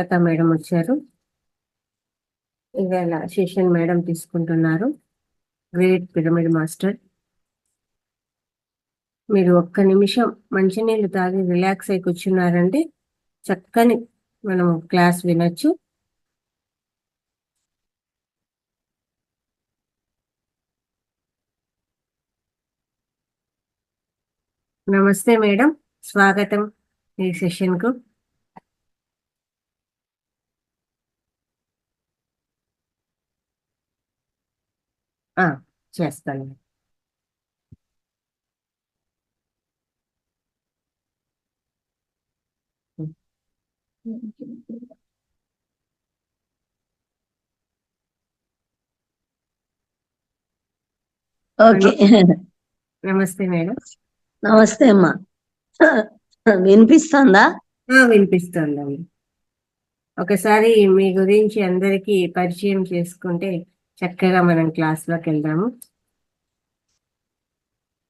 Swarnalatha madam వచ్చారు. ఇవాళ session madam తీసుకుంటున్నారు. Great pyramid master. మీరు ఒక్క నిమిషం మంచినీళ్ళు తాగి రిలాక్స్ అయి కూర్చున్నారంటే చక్కని మనం క్లాస్ వినొచ్చు. నమస్తే మేడం, స్వాగతం ఈ సెషన్ కు. చేస్తాను. ఓకే. నమస్తే మేడం. నమస్తే అమ్మా. వినిపిస్తుందా? వినిపిస్తుందండి. ఒకసారి మీ గురించి అందరికీ పరిచయం చేసుకుంటే చక్కగా మనం క్లాస్ లోకి వెళ్దాము.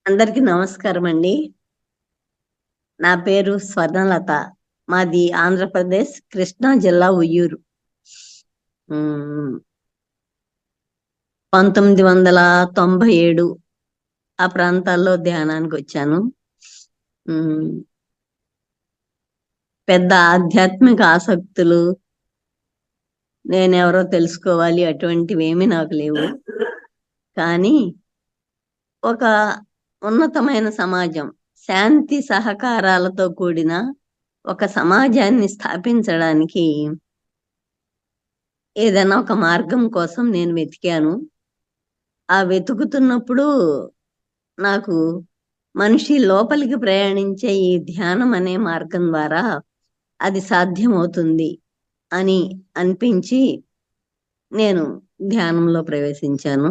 అందరికి నమస్కారం అండి. నా పేరు స్వర్ణలత. మాది ఆంధ్రప్రదేశ్, కృష్ణా జిల్లా, ఉయ్యూరు. 1997 ఆ ప్రాంతాల్లో ధ్యానానికి వచ్చాను. పెద్ద ఆధ్యాత్మిక ఆసక్తులు, నేనెవరో తెలుసుకోవాలి అటువంటివి ఏమీ నాకు లేవు. కానీ ఒక ఉన్నతమైన సమాజం, శాంతి సహకారాలతో కూడిన ఒక సమాజాన్ని స్థాపించడానికి ఏదైనా ఒక మార్గం కోసం నేను వెతికాను. ఆ వెతుకుతున్నప్పుడు నాకు మనిషి లోపలికి ప్రయాణించే ఈ ధ్యానం అనే మార్గం ద్వారా అది సాధ్యమవుతుంది అని అనిపించి నేను ధ్యానంలో ప్రవేశించాను.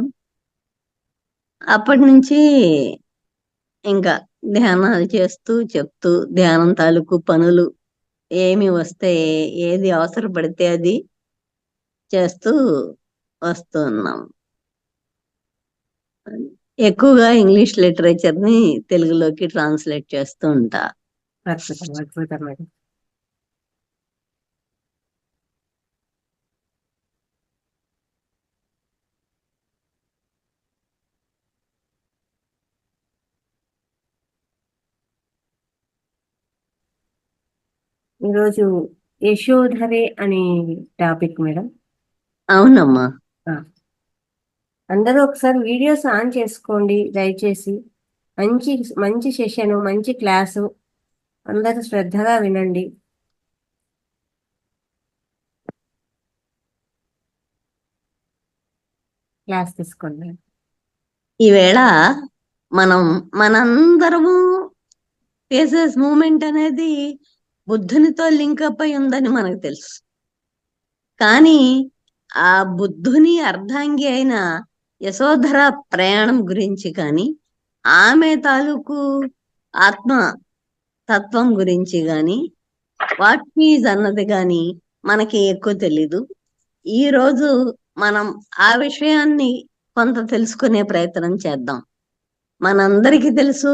అప్పటి నుంచి ఇంకా ధ్యానాలు చేస్తూ చెప్తూ ధ్యానం తాలూకు పనులు ఏమి వస్తే ఏది అవసరపడితే అది చేస్తూ వస్తున్నాం. ఎక్కువగా ఇంగ్లీష్ లిటరేచర్ ని తెలుగులోకి ట్రాన్స్లేట్ చేస్తూ ఉంటా. అద్భుతం మేడం. ఈరోజు యశోధరే అనే టాపిక్ మేడం. అవునమ్మా. అందరూ ఒకసారి వీడియోస్ ఆన్ చేసుకోండి దయచేసి. మంచి మంచి సెషను, మంచి క్లాసు, అందరూ శ్రద్ధగా వినండి. క్లాస్ తీసుకోండి. ఈవేళ మనందరము ఫేసెస్ మూమెంట్ అనేది బుద్ధునితో లింకప్ అయి ఉందని మనకు తెలుసు. కానీ ఆ బుద్ధుని అర్ధాంగి అయిన యశోధర ప్రయాణం గురించి కానీ, ఆమె తాలూకు ఆత్మ తత్వం గురించి గాని, వాట్ ఈజ్ అన్నది గాని మనకి ఎక్కువ తెలీదు. ఈ రోజు మనం ఆ విషయాన్ని కొంత తెలుసుకునే ప్రయత్నం చేద్దాం. మనందరికీ తెలుసు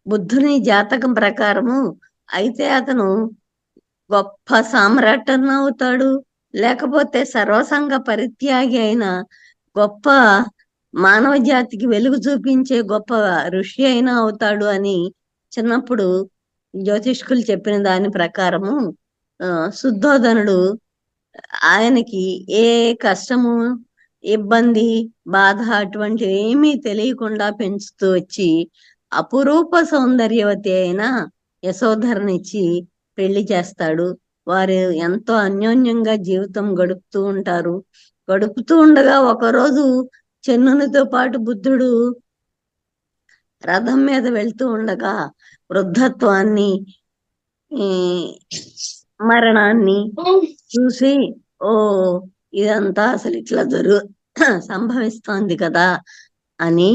బుద్ధుని జాతకం ప్రకారము అయితే అతను గొప్ప సామ్రాట్ అన్న అవుతాడు, లేకపోతే సర్వసంగ పరిత్యాగి అయిన గొప్ప మానవ జాతికి వెలుగు చూపించే గొప్ప ఋషి అయినా అవుతాడు అని చిన్నప్పుడు జ్యోతిష్కులు చెప్పిన దాని ప్రకారము శుద్ధోదనుడు ఆయనకి ఏ కష్టము, ఇబ్బంది, బాధ అటువంటివి ఏమీ తెలియకుండా పెంచుతూ వచ్చి అపురూప సౌందర్యవతి అయిన యశోధరనిచ్చి పెళ్లి చేస్తాడు. వారు ఎంతో అన్యోన్యంగా జీవితం గడుపుతూ ఉంటారు. గడుపుతూ ఉండగా ఒకరోజు చెన్నునితో పాటు బుద్ధుడు రథం మీద వెళ్తూ ఉండగా వృద్ధత్వాన్ని, మరణాన్ని చూసి ఇదంతా అసలు ఇట్లా సంభవిస్తోంది కదా అని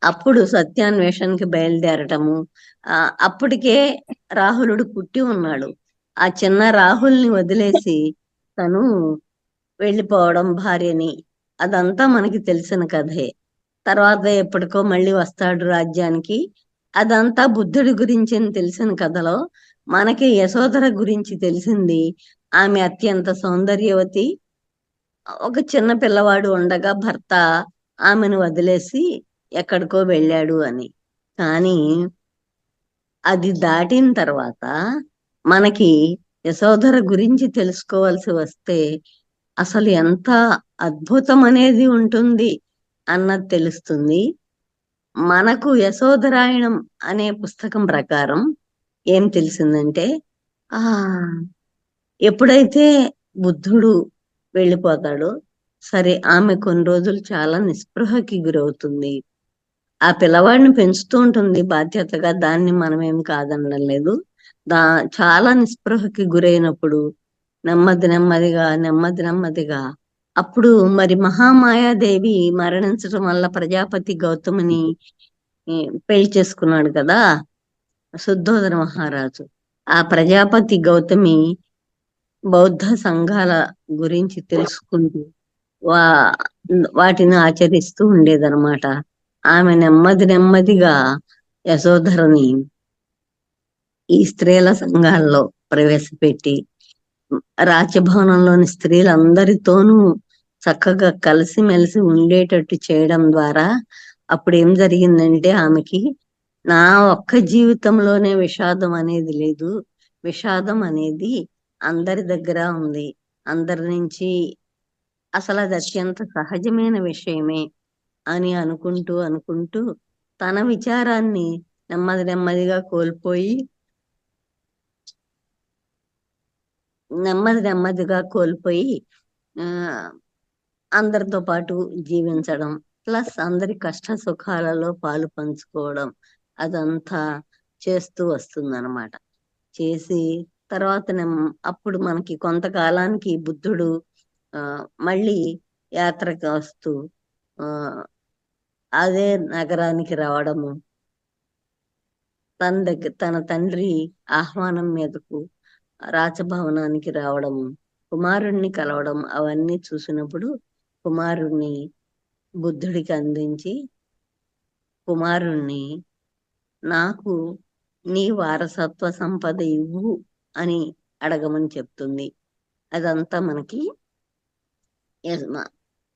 అప్పుడు సత్యాన్వేషణకి బయలుదేరటము. అప్పటికే రాహులుడు పుట్టి ఉన్నాడు. ఆ చిన్న రాహుల్ని వదిలేసి తను వెళ్ళిపోవడం భార్యని, అదంతా మనకి తెలిసిన కథే. తర్వాత ఎప్పటికో మళ్ళీ వస్తాడు రాజ్యానికి. అదంతా బుద్ధుడి గురించి తెలిసిన కథలో మనకి యశోధర గురించి తెలిసింది ఆమె అత్యంత సౌందర్యవతి. ఒక చిన్న పిల్లవాడు ఉండగా భర్త ఆమెను వదిలేసి ఎక్కడికో వెళ్ళాడు అని. కానీ అది దాటిన తర్వాత మనకి యశోధర గురించి తెలుసుకోవాల్సి వస్తే అసలు ఎంత అద్భుతం అనేది ఉంటుంది అన్నది తెలుస్తుంది. మనకు యశోధరాయణం అనే పుస్తకం ప్రకారం ఏం తెలిసిందంటే, ఆ ఎప్పుడైతే బుద్ధుడు వెళ్ళిపోతాడో సరే, ఆమె కొన్ని రోజులు చాలా నిస్పృహకి గురవుతుంది. ఆ పిల్లవాడిని పెంచుతూ ఉంటుంది బాధ్యతగా, దాన్ని మనమేం కాదనడం లేదు. దా చాలా నిస్పృహకి గురైనప్పుడు నెమ్మదిగా అప్పుడు మరి మహామాయాదేవి మరణించడం వల్ల ప్రజాపతి గౌతముని పెళ్లి చేసుకున్నాడు కదా శుద్ధోదన మహారాజు. ఆ ప్రజాపతి గౌతమి బౌద్ధ సంఘాల గురించి తెలుసుకుంటూ వా వాటిని ఆచరిస్తూ ఉండేదన్నమాట. ఆమె నెమ్మదిగా యశోధరని ఈ స్త్రీల సంఘాల్లో ప్రవేశపెట్టి రాజభవనంలోని స్త్రీలందరితోనూ చక్కగా కలిసిమెలిసి ఉండేటట్టు చేయడం ద్వారా అప్పుడు ఏం జరిగిందంటే, ఆమెకి నా ఒక్క జీవితంలోనే విషాదం అనేది లేదు, విషాదం అనేది అందరి దగ్గర ఉంది, అందరి నుంచి అసలు అది అత్యంత సహజమైన విషయమే అని అనుకుంటూ తన విచారాన్ని నెమ్మదిగా కోల్పోయి ఆ అందరితో పాటు జీవించడం, ప్లస్ అందరి కష్ట సుఖాలలో పాలు పంచుకోవడం, అదంతా చేస్తూ వస్తుందన్నమాట. చేసి తర్వాత అప్పుడు మనకి కొంతకాలానికి బుద్ధుడు మళ్ళీ యాత్రకు వస్తూ అదే నగరానికి రావడము, తన తండ్రి ఆహ్వానం మీదకు రాజభవనానికి రావడము, కుమారుణ్ణి కలవడం, అవన్నీ చూసినప్పుడు కుమారుణ్ణి బుద్ధుడికి అందించి, కుమారుణ్ణి నాకు నీ వారసత్వ సంపద ఇవ్వు అని అడగమని చెప్తుంది. అదంతా మనకి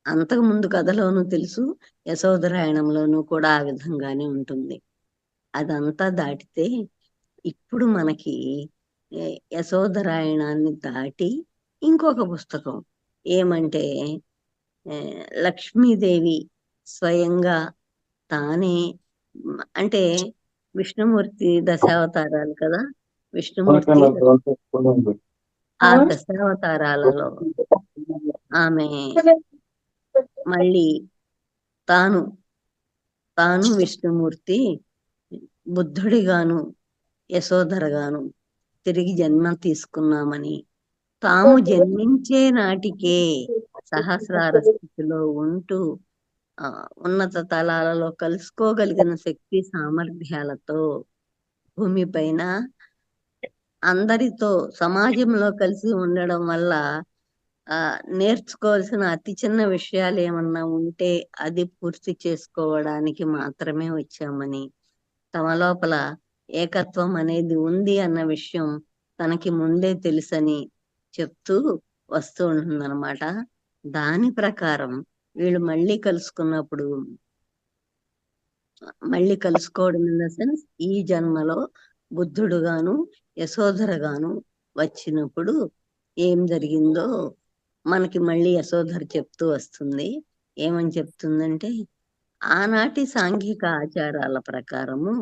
అంతకు ముందు కథలోనూ తెలుసు, యశోధరాయణంలోనూ కూడా ఆ విధంగానే ఉంటుంది. అదంతా దాటితే ఇప్పుడు మనకి యశోధరాయణాన్ని దాటి ఇంకొక పుస్తకం ఏమంటే, లక్ష్మీదేవి స్వయంగా తానే, అంటే విష్ణుమూర్తి దశావతారాలు కదా, విష్ణుమూర్తి ఆ దశావతారాలలో ఆమె మళ్ళీ తాను విష్ణుమూర్తి బుద్ధుడిగాను యశోధరగాను తిరిగి జన్మ తీసుకున్నామని, తాము జన్మించే నాటికే సహస్రార స్థితిలో ఉంటూ ఉన్నత తలాలలో కలుసుకోగలిగిన శక్తి సామర్థ్యాలతో భూమిపైన అందరితో సమాజంలో కలిసి ఉండడం వల్ల నేర్చుకోవాల్సిన అతి చిన్న విషయాలు ఏమన్నా ఉంటే అది పూర్తి చేసుకోవడానికి మాత్రమే వచ్చామని, తమ లోపల ఏకత్వం అనేది ఉంది అన్న విషయం తనకి ముందే తెలుసని చెప్తూ వస్తూ ఉంటుందన్నమాట. దాని ప్రకారం వీళ్ళు మళ్ళీ కలుసుకోవడం ఇన్ ద సెన్స్, ఈ జన్మలో బుద్ధుడుగాను యశోధరగాను వచ్చినప్పుడు ఏం జరిగిందో మనకి మళ్ళీ యశోధర చెప్తూ వస్తుంది. ఏమని చెప్తుందంటే, ఆనాటి సాంఘిక ఆచారాల ప్రకారము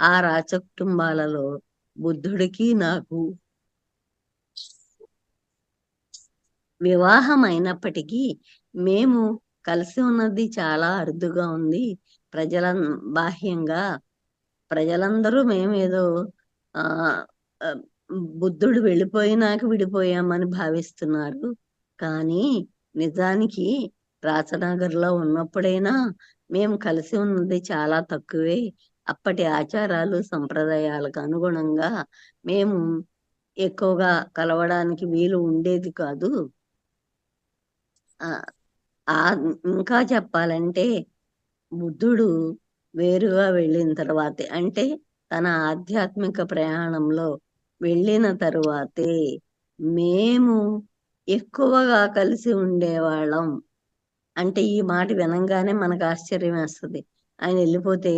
ఆ రాజ కుటుంబాలలో బుద్ధుడికి నాకు వివాహం అయినప్పటికీ మేము కలిసి ఉన్నది చాలా అరుదుగా ఉంది. బాహ్యంగా ప్రజలందరూ మేమేదో ఆ బుద్ధుడు వెళ్ళిపోయినాక విడిపోయామని భావిస్తున్నారు. కానీ నిజానికి రాచనగర్లో ఉన్నప్పుడైనా మేము కలిసి ఉన్నది చాలా తక్కువే. అప్పటి ఆచారాలు సంప్రదాయాలకు అనుగుణంగా మేము ఎక్కువగా కలవడానికి వీలు ఉండేది కాదు. ఇంకా చెప్పాలంటే బుద్ధుడు వేరుగా వెళ్ళిన తర్వాత, అంటే తన ఆధ్యాత్మిక ప్రయాణంలో వెళ్ళిన తరువాతే మేము ఎక్కువగా కలిసి ఉండేవాళ్ళం. అంటే ఈ మాట వినంగానే మనకు ఆశ్చర్యం వేస్తుంది. ఆయన వెళ్ళిపోతే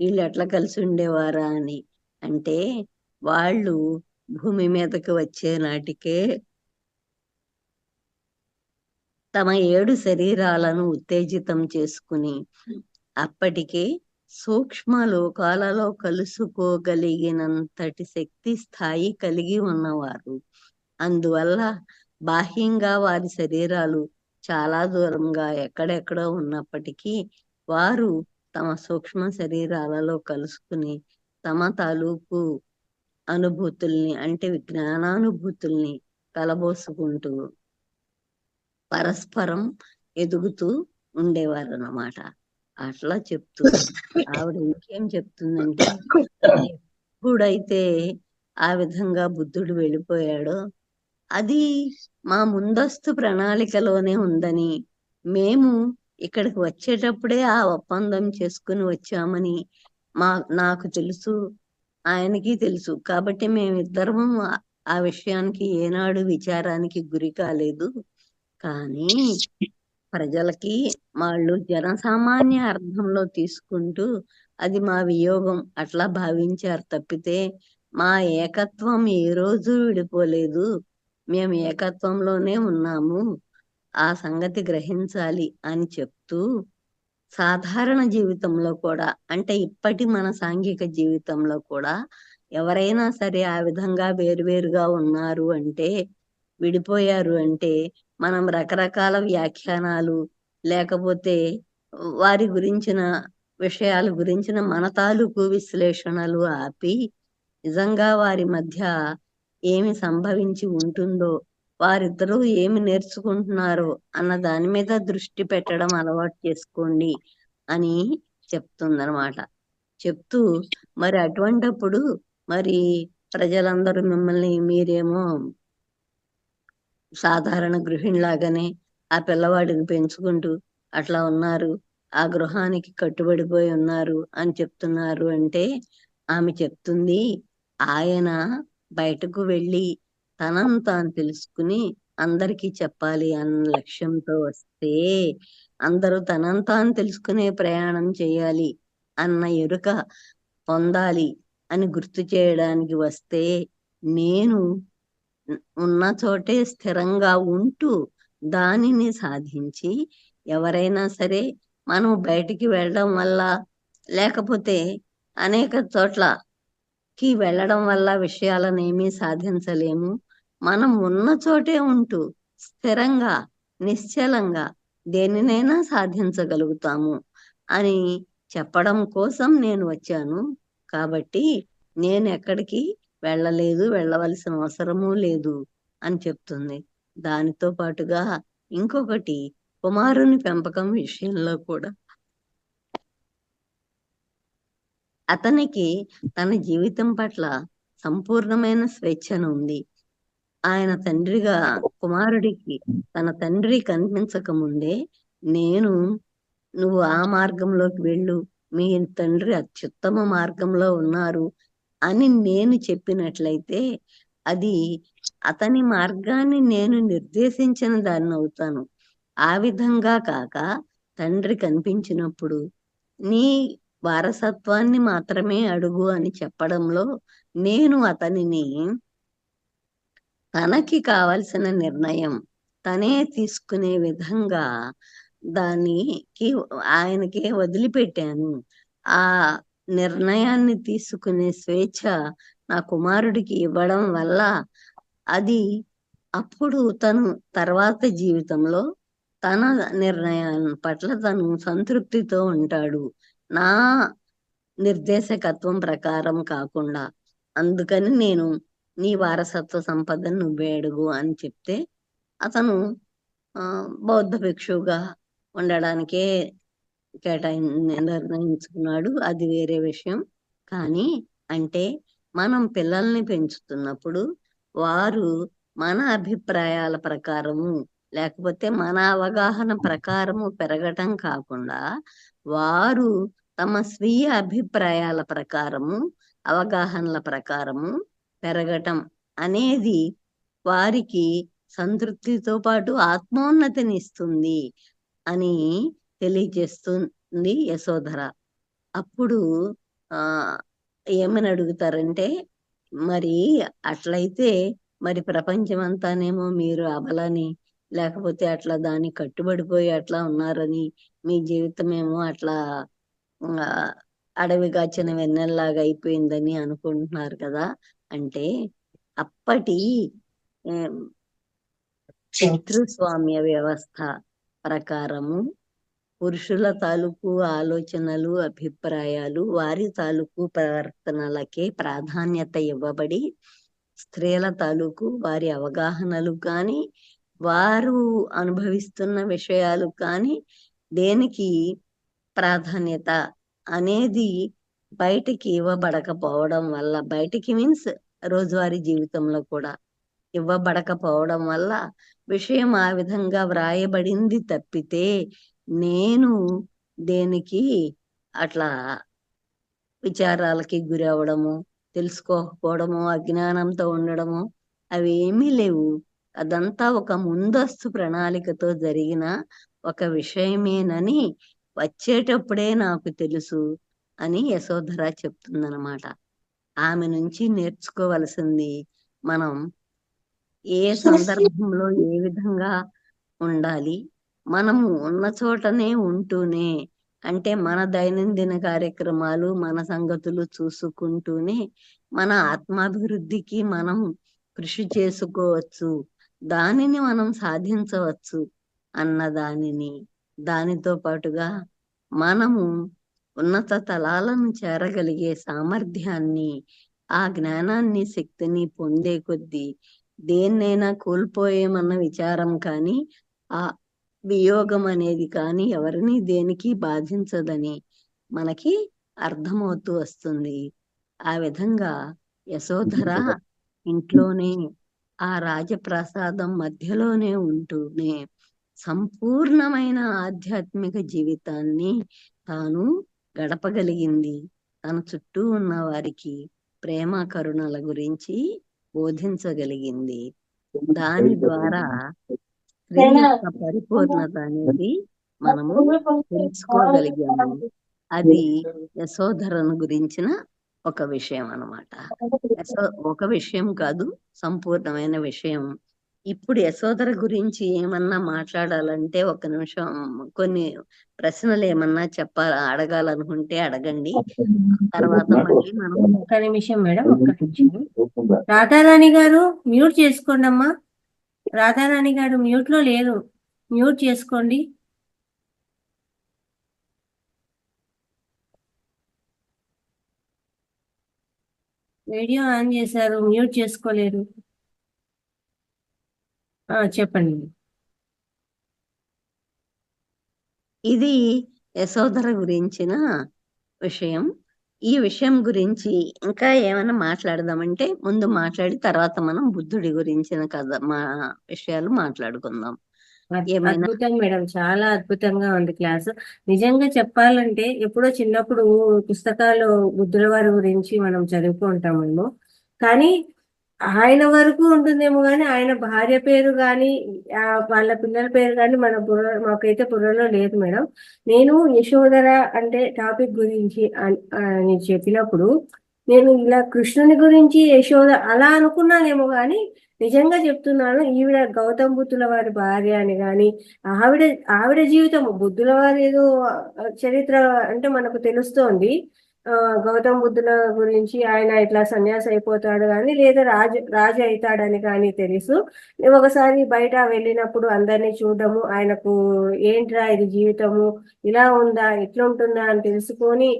వీళ్ళు ఎట్లా కలిసి ఉండేవారా అని. అంటే వాళ్ళు భూమి మీదకి వచ్చే నాటికే తమ 7 శరీరాలను ఉత్తేజితం చేసుకుని అప్పటికే సూక్ష్మ లోకాలలో కలుసుకోగలిగినంతటి శక్తి స్థాయి కలిగి ఉన్నవారు. అందువల్ల బాహ్యంగా వారి శరీరాలు చాలా దూరంగా ఎక్కడెక్కడో ఉన్నప్పటికీ వారు తమ సూక్ష్మ శరీరాలలో కలుసుకుని తమ తాలూకు అనుభూతుల్ని అంటే జ్ఞానానుభూతుల్ని కలబోసుకుంటూ పరస్పరం ఎదుగుతూ ఉండేవారు అన్నమాట. అట్లా చెప్తూ ఆవిడ ఇంకేం చెప్తుందంటే, ఎప్పుడైతే ఆ విధంగా బుద్ధుడు వెళ్ళిపోయాడో అది మా ముందస్తు ప్రణాళికలోనే ఉందని, మేము ఇక్కడికి వచ్చేటప్పుడే ఆ ఒప్పందం చేసుకుని వచ్చామని నాకు తెలుసు, ఆయనకి తెలుసు. కాబట్టి మేమిద్దరము ఆ విషయానికి ఏనాడు విచారానికి గురి కాలేదు. కానీ ప్రజలకి వాళ్ళు జనసామాన్య అర్థంలో తీసుకుంటూ అది మా వియోగం అట్లా భావించారు తప్పితే మా ఏకత్వం ఏ రోజు విడిపోలేదు. మేము ఏకత్వంలోనే ఉన్నాము, ఆ సంగతి గ్రహించాలి అని చెప్తూ సాధారణ జీవితంలో కూడా అంటే ఇప్పటి మన సాంఘిక జీవితంలో కూడా ఎవరైనా సరే ఆ విధంగా వేరువేరుగా ఉన్నారు అంటే, విడిపోయారు అంటే మనం రకరకాల వ్యాఖ్యానాలు లేకపోతే వారి గురించిన విషయాల గురించిన మన తాలూకు విశ్లేషణలు ఆపి నిజంగా వారి మధ్య ఏమి సంభవించి ఉంటుందో, వారిద్దరూ ఏమి నేర్చుకుంటున్నారో అన్న దాని మీద దృష్టి పెట్టడం అలవాటు చేసుకోండి అని చెప్తుందనమాట. చెప్తూ మరి అటువంటప్పుడు మరి ప్రజలందరూ మిమ్మల్ని మీరేమో సాధారణ గృహిణిలాగానే ఆ పిల్లవాడిని పెంచుకుంటూ అట్లా ఉన్నారు, ఆ గృహానికి కట్టుబడిపోయి ఉన్నారు అని చెప్తున్నారు అంటే ఆమె చెప్తుంది, ఆయన బయటకు వెళ్ళి తనను తాను తెలుసుకుని అందరికీ చెప్పాలి అన్న లక్ష్యంతో వస్తే, అందరూ తనను తాను తెలుసుకునే ప్రయాణం చేయాలి అన్న ఎరుక పొందాలి అని గుర్తు చేయడానికి వస్తే, నేను ఉన్న చోటే స్థిరంగా ఉంటూ దానిని సాధించి ఎవరైనా సరే మనం బయటికి వెళ్ళడం వల్ల లేకపోతే అనేక చోట్లకి వెళ్ళడం వల్ల విషయాలను ఏమీ సాధించలేము. మనం ఉన్న చోటే ఉంటూ స్థిరంగా నిశ్చలంగా దేనినైనా సాధించగలుగుతాము అని చెప్పడం కోసం నేను వచ్చాను. కాబట్టి నేను ఎక్కడికి వెళ్ళలేదు, వెళ్ళవలసిన అవసరమూ లేదు అని చెప్తుంది. దానితో పాటుగా ఇంకొకటి, కుమారుని పెంపకం విషయంలో కూడా అతనికి తన జీవితం పట్ల సంపూర్ణమైన స్వేచ్ఛను ఉంది. ఆయన తండ్రిగా కుమారుడికి తన తండ్రి కనిపించక ముందే నువ్వు ఆ మార్గంలోకి వెళ్ళు, మీ తండ్రి అత్యుత్తమ మార్గంలో ఉన్నారు అని నేను చెప్పినట్లయితే అది అతని మార్గాన్ని నేను నిర్దేశించిన దాన్ని అవుతాను. ఆ విధంగా కాక తండ్రి కనిపించినప్పుడు నీ వారసత్వాన్ని మాత్రమే అడుగు అని చెప్పడంలో నేను అతనిని తనకి కావలసిన నిర్ణయం తనే తీసుకునే విధంగా దానికి ఆయనకే వదిలిపెట్టాను. ఆ నిర్ణయాన్ని తీసుకునే స్వేచ్ఛ నా కుమారుడికి ఇవ్వడం వల్ల అది అప్పుడు తను తర్వాత జీవితంలో తన నిర్ణయాల పట్ల తను సంతృప్తితో ఉంటాడు, నా నిర్దేశకత్వం ప్రకారం కాకుండా. అందుకని నేను నీ వారసత్వ సంపదను నువ్వే అడుగు అని చెప్తే అతను బౌద్ధ భిక్షువుగా ఉండడానికే నిర్ణయించుకున్నాడు. అది వేరే విషయం. కానీ అంటే మనం పిల్లల్ని పెంచుతున్నప్పుడు వారు మన అభిప్రాయాల ప్రకారము లేకపోతే మన అవగాహన ప్రకారము పెరగటం కాకుండా వారు తమ స్వీయ అభిప్రాయాల ప్రకారము అవగాహనల ప్రకారము పెరగటం అనేది వారికి సంతృప్తితో పాటు ఆత్మోన్నతిని ఇస్తుంది అని తెలియజేస్తుంది యశోధర. అప్పుడు ఆ ఏమని అడుగుతారంటే, మరి అట్లయితే మరి ప్రపంచమంతానేమో మీరు అబలని, లేకపోతే అట్లా దానికి కట్టుబడిపోయి అట్లా ఉన్నారని, మీ జీవితమేమో అట్లా ఆ, అడవి కాచిన వెన్నెల్లాగా అయిపోయిందని అనుకుంటున్నారు కదా. అంటే అప్పటి ఏం, పితృస్వామ్య వ్యవస్థ ప్రకారము పురుషుల తాలూకు ఆలోచనలు, అభిప్రాయాలు, వారి తాలూకు ప్రవర్తనలకే ప్రాధాన్యత ఇవ్వబడి, స్త్రీల తాలూకు వారి అవగాహనలు కానీ, వారు అనుభవిస్తున్న విషయాలు కానీ దేనికి ప్రాధాన్యత అనేది బయటికి ఇవ్వబడకపోవడం వల్ల, బయటికి మీన్స్ రోజువారీ జీవితంలో కూడా ఇవ్వబడకపోవడం వల్ల విషయం ఆ విధంగా వ్రాయబడింది తప్పితే నేను దేనికి అట్లా విచారాలకి గురి అవడము, తెలుసుకోకపోవడము, అజ్ఞానంతో ఉండడము అవి ఏమీ లేవు. అదంతా ఒక ముందస్తు ప్రణాళికతో జరిగిన ఒక విషయమేనని వచ్చేటప్పుడే నాకు తెలుసు అని యశోధర చెప్తుందన్నమాట. ఆమె నుంచి నేర్చుకోవలసింది మనం ఏ సందర్భంలో ఏ విధంగా ఉండాలి, మనము ఉన్న చోటనే ఉంటూనే, అంటే మన దైనందిన కార్యక్రమాలు, మన సంగతులు చూసుకుంటూనే మన ఆత్మాభివృద్ధికి మనం కృషి చేసుకోవచ్చు, దానిని మనం సాధించవచ్చు అన్న దానిని, దానితో పాటుగా మనము ఉన్నత తలాలను చేరగలిగే సామర్థ్యాన్ని, ఆ జ్ఞానాన్ని, శక్తిని పొందే కొద్దీ దేన్నైనా కోల్పోయేమన్న విచారం కానీ, ఆ వియోగం అనేది కానీ ఎవరిని దేనికి బాధించదని మనకి అర్థమవుతూ వస్తుంది. ఆ విధంగా యశోధర ఇంట్లోనే, ఆ రాజప్రాసాదం మధ్యలోనే ఉంటూనే సంపూర్ణమైన ఆధ్యాత్మిక జీవితాన్ని తాను గడపగలిగింది. తన చుట్టూ ఉన్న వారికి ప్రేమ కరుణల గురించి బోధించగలిగింది. దాని ద్వారా స్త్రీ యొక్క పరిపూర్ణత అనేది మనము తెలుసుకోగలిగాము. అది యశోధరను గురించిన ఒక విషయం అన్నమాట. ఒక విషయం కాదు, సంపూర్ణమైన విషయం. ఇప్పుడు యశోధర గురించి ఏమన్నా మాట్లాడాలంటే ఒక నిమిషం, కొన్ని ప్రశ్నలు ఏమన్నా అడగాలనుకుంటే అడగండి. తర్వాత మళ్ళీ మనం ఒక్క నిమిషం మేడం, ఒక్క నిమిషం. రాధారాణి గారు మ్యూట్ చేసుకోండి అమ్మా. రాధారాణి గారు మ్యూట్ లో లేరు, మ్యూట్ చేసుకోండి. వీడియో ఆన్ చేశారు, మ్యూట్ చేసుకోలేరు. చెప్పండి. ఇది యశోధర గురించిన విషయం. ఈ విషయం గురించి ఇంకా ఏమైనా మాట్లాడదామంటే ముందు మాట్లాడి తర్వాత మనం బుద్ధుడి గురించిన విషయాలు మాట్లాడుకుందాం. ఏమైనా అద్భుతం మేడం, చాలా అద్భుతంగా ఉంది క్లాసు. నిజంగా చెప్పాలంటే ఎప్పుడో చిన్నప్పుడు పుస్తకాలు బుద్ధుల వారి గురించి మనం చదువుకుంటామేమో, కానీ ఆయన వరకు ఉంటుందేమో కానీ ఆయన భార్య పేరు కానీ వాళ్ళ పిల్లల పేరు కానీ మాకైతే బుర్రలో లేదు మేడం. నేను యశోధర అంటే టాపిక్ గురించి అని చెప్పినప్పుడు నేను ఇలా కృష్ణుని గురించి యశోద అలా అనుకున్నానేమో కానీ నిజంగా చెప్తున్నాను, ఈవిడ గౌతమ బుద్ధుల వారి భార్య అని కానీ ఆవిడ ఆవిడ జీవితం బుద్ధుల వారి ఏదో చరిత్ర అంటే మనకు తెలుస్తోంది. గౌతమ బుద్ధుల గురించి ఆయన ఇట్లా సన్యాసి అయిపోతాడు కానీ లేదా రాజు అవుతాడని కానీ తెలుసు. ఒకసారి బయట వెళ్ళినప్పుడు అందరినీ చూడడము, ఆయనకు ఏంట్రా ఇది జీవితము ఇలా ఉందా ఇట్లా ఉంటుందా అని తెలుసుకొని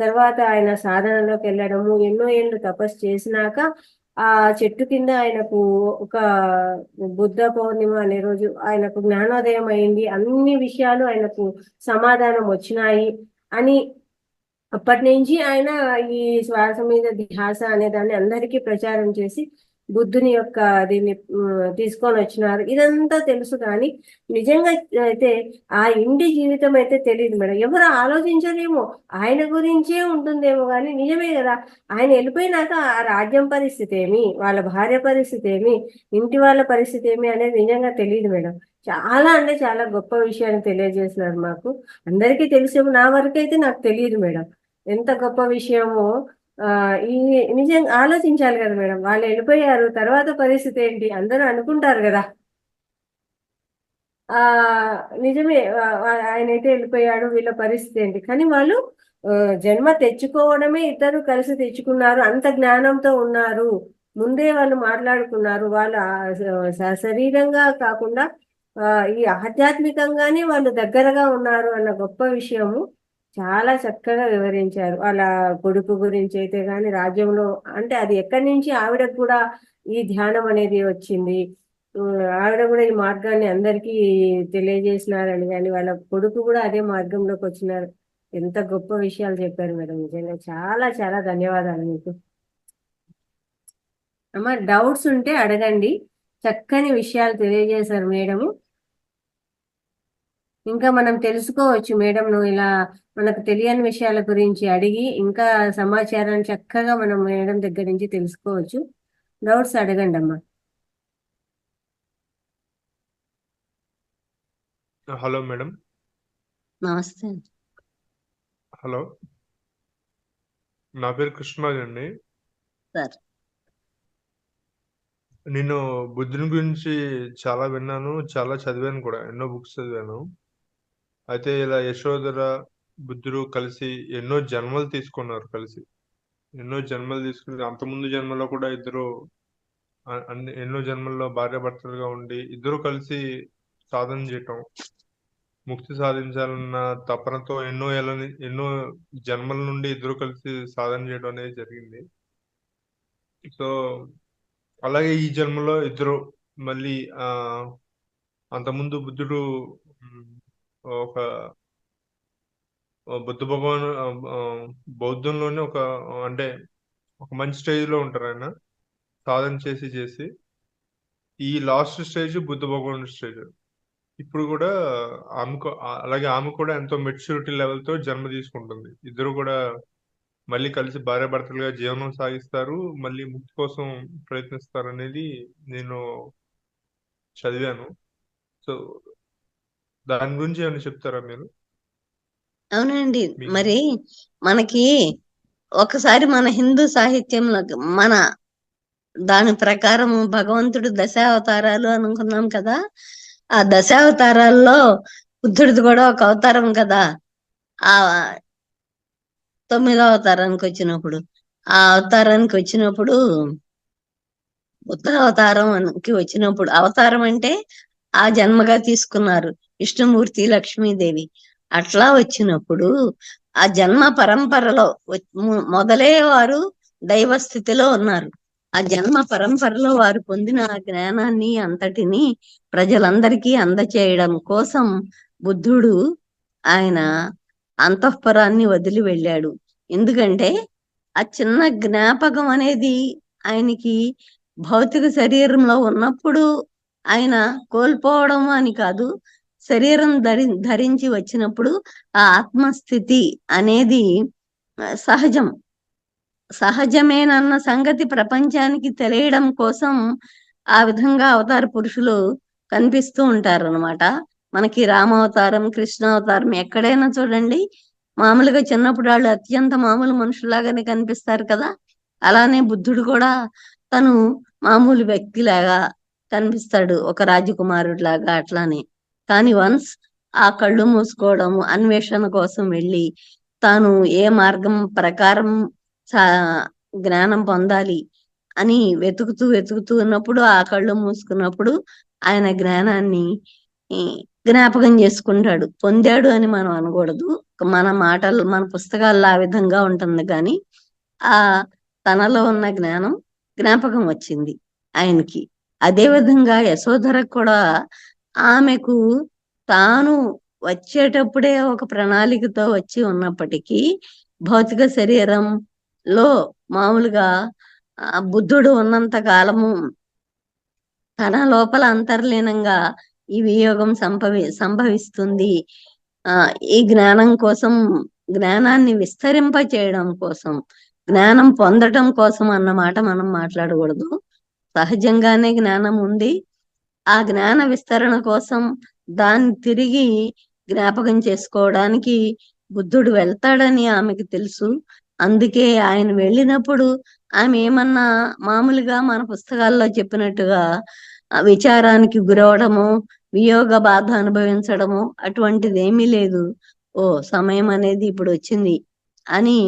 తర్వాత ఆయన సాధనలోకి వెళ్ళడము, ఎన్నో ఏళ్ళు తపస్సు చేసినాక ఆ చెట్టు కింద ఆయనకు ఒక బుద్ధ పౌర్ణిమ అనే రోజు ఆయనకు జ్ఞానోదయం అయింది, అన్ని విషయాలు ఆయనకు సమాధానం వచ్చినాయి అని అప్పటి నుంచి ఆయన ఈ శ్వాస మీద ధ్యాస అనే దాన్ని అందరికీ ప్రచారం చేసి బుద్ధుని యొక్క దీన్ని తీసుకొని వచ్చినారు. ఇదంతా తెలుసు కానీ నిజంగా అయితే ఆ ఇంటి జీవితం అయితే తెలియదు మేడం. ఎవరు ఆలోచించరేమో, ఆయన గురించే ఉంటుందేమో కానీ నిజమే కదా. ఆయన వెళ్ళిపోయినాక ఆ రాజ్యం పరిస్థితి ఏమి, వాళ్ళ భార్య పరిస్థితి ఏమి, ఇంటి వాళ్ళ పరిస్థితి ఏమి అనేది నిజంగా తెలియదు మేడం. చాలా అంటే చాలా గొప్ప విషయాన్ని తెలియజేసినారు మాకు. అందరికీ తెలిసేమో, నా వరకు అయితే నాకు తెలియదు మేడం. ఎంత గొప్ప విషయమో. ఆ ఈ నిజంగా ఆలోచించాలి కదా మేడం. వాళ్ళు వెళ్ళిపోయారు, తర్వాత పరిస్థితి ఏంటి అందరూ అనుకుంటారు కదా. ఆ నిజమే. ఆయన అయితే వెళ్ళిపోయాడు, వీళ్ళ పరిస్థితి ఏంటి, కానీ వాళ్ళు ఆ, జన్మ తెచ్చుకోవడమే ఇద్దరు కలిసి తెచ్చుకున్నారు, అంత జ్ఞానంతో ఉన్నారు. ముందే వాళ్ళు మాట్లాడుకున్నారు. వాళ్ళు శరీరంగా కాకుండా ఆ, ఈ ఆధ్యాత్మికంగానే వాళ్ళు దగ్గరగా ఉన్నారు అన్న గొప్ప విషయము చాలా చక్కగా వివరించారు. వాళ్ళ కొడుకు గురించి అయితే గాని రాజ్యంలో, అంటే అది ఎక్కడి నుంచి ఆవిడకు కూడా ఈ ధ్యానం అనేది వచ్చింది. ఆవిడ కూడా ఈ మార్గాన్ని అందరికీ తెలియజేసినారని కానీ, వాళ్ళ కొడుకు కూడా అదే మార్గంలోకి వచ్చినారు. ఎంత గొప్ప విషయాలు చెప్పారు మేడం. నిజంగా చాలా చాలా ధన్యవాదాలు మీకు. అమ్మ, డౌట్స్ ఉంటే అడగండి. చక్కని విషయాలు తెలియజేశారు మేడము. ఇంకా మనం తెలుసుకోవచ్చు మేడం, నువ్వు ఇలా మనకు తెలియని విషయాల గురించి అడిగి ఇంకా సమాచారాన్ని చక్కగా మనం మేడం దగ్గర నుంచి తెలుసుకోవచ్చు. డౌట్స్ అడగండి అమ్మా. Hello madam. నమస్తే. హలో, నా పేరు కృష్ణరాజు అండి. సార్, నేను బుద్ధుని గురించి చాలా విన్నాను, చాలా చదివాను కూడా, ఎన్నో బుక్స్ చదివాను. అయితే ఇలా యశోధర బుద్ధుడు కలిసి ఎన్నో జన్మలు తీసుకున్నారు. ఎన్నో జన్మలు తీసుకుని అంతకుముందు జన్మలో కూడా ఇద్దరు ఎన్నో జన్మల్లో భార్యాభర్తలుగా ఉండి ఇద్దరు కలిసి సాధన చేయటం, ముక్తి సాధించాలన్న తపనతో ఎన్నో జన్మల నుండి ఇద్దరు కలిసి సాధన చేయడం అనేది జరిగింది. సో అలాగే ఈ జన్మలో ఇద్దరు మళ్ళీ అంతకుముందు బుద్ధుడు ఒక బుద్ధ భగవాన్ బౌద్ధంలోనే అంటే ఒక మంచి స్టేజ్ లో ఉంటారు ఆయన, సాధన చేసి ఈ లాస్ట్ స్టేజ్ బుద్ధ భగవాన్ స్టేజ్. ఇప్పుడు కూడా అలాగే ఆమె కూడా ఎంతో మెచ్యూరిటీ లెవెల్ తో జన్మ తీసుకుంటుంది. ఇద్దరు కూడా మళ్ళీ కలిసి భార్యాభర్తలుగా జీవనం సాగిస్తారు, మళ్ళీ ముక్తి కోసం ప్రయత్నిస్తారు అనేది నేను చదివాను. సో దాని గురించి ఏమైనా చెప్తారా మీరు? అవునండి. మరి మనకి ఒకసారి మన హిందూ సాహిత్యంలో మన దాని ప్రకారం భగవంతుడు దశావతారాలు అనుకున్నాం కదా. ఆ దశావతారాల్లో బుద్ధుడిది కూడా ఒక అవతారం కదా. ఆ 9వ అవతారానికి వచ్చినప్పుడు ఉత్తరావతారానికి వచ్చినప్పుడు, అవతారం అంటే ఆ జన్మగా తీసుకున్నారు విష్ణుమూర్తి, లక్ష్మీదేవి. అట్లా వచ్చినప్పుడు ఆ జన్మ పరంపరలో మొదలే వారు దైవ స్థితిలో ఉన్నారు. ఆ జన్మ పరంపరలో వారు పొందిన ఆ జ్ఞానాన్ని అంతటిని ప్రజలందరికీ అందచేయడం కోసం బుద్ధుడు ఆయన అంతఃపురాన్ని వదిలి వెళ్ళాడు. ఎందుకంటే ఆ చిన్న జ్ఞాపకం అనేది ఆయనకి భౌతిక శరీరంలో ఉన్నప్పుడు ఆయన కోల్పోవడం అని కాదు, శరీరం ధరించి వచ్చినప్పుడు ఆ ఆత్మస్థితి అనేది సహజమేనన్న సంగతి ప్రపంచానికి తెలియడం కోసం ఆ విధంగా అవతార పురుషులు కనిపిస్తూ ఉంటారు అన్నమాట. మనకి రామావతారం, కృష్ణావతారం ఎక్కడైనా చూడండి, మామూలుగా చిన్నప్పుడు వాళ్ళు అత్యంత మామూలు మనుషులాగానే కనిపిస్తారు కదా. అలానే బుద్ధుడు కూడా తను మామూలు వ్యక్తిలాగా కనిపిస్తాడు, ఒక రాజకుమారుడు లాగా అట్లానే. కానీ వన్స్ ఆ కళ్ళు మూసుకోవడము, అన్వేషణ కోసం వెళ్ళి తాను ఏ మార్గం ప్రకారం జ్ఞానం పొందాలి అని వెతుకుతూ ఉన్నప్పుడు, ఆ కళ్ళు మూసుకున్నప్పుడు ఆయన జ్ఞానాన్ని జ్ఞాపకం చేసుకుంటాడు. పొందాడు అని మనం అనకూడదు, మన మాటలు మన పుస్తకాల్లో ఆ విధంగా ఉంటుంది, కానీ ఆ తనలో ఉన్న జ్ఞానం జ్ఞాపకం వచ్చింది ఆయనకి. అదే విధంగా యశోధరకు కూడా ఆమెకు తాను వచ్చేటప్పుడే ఒక ప్రణాళికతో వచ్చి ఉన్నప్పటికీ భౌతిక శరీరంలో మామూలుగా బుద్ధుడు ఉన్నంత కాలము తన లోపల అంతర్లీనంగా ఈ వియోగం సంభవిస్తుంది. ఈ జ్ఞానం కోసం, జ్ఞానాన్ని విస్తరింప చేయడం కోసం, జ్ఞానం పొందటం కోసం అన్నమాట మనం మాట్లాడకూడదు. సహజంగానే జ్ఞానం ఉంది. ఆ జ్ఞాన విస్తరణ కోసం దాన్ని తిరిగి జ్ఞాపకం చేసుకోవడానికి బుద్ధుడు వెళ్తాడని ఆమెకి తెలుసు. అందుకే ఆయన వెళ్ళినప్పుడు ఆమె ఏమన్నా మామూలుగా మన పుస్తకాల్లో చెప్పినట్టుగా విచారానికి గురవడము, వియోగ బాధ అనుభవించడము అటువంటిది ఏమీ లేదు. ఓ సమయం అనేది ఇప్పుడు వచ్చింది అని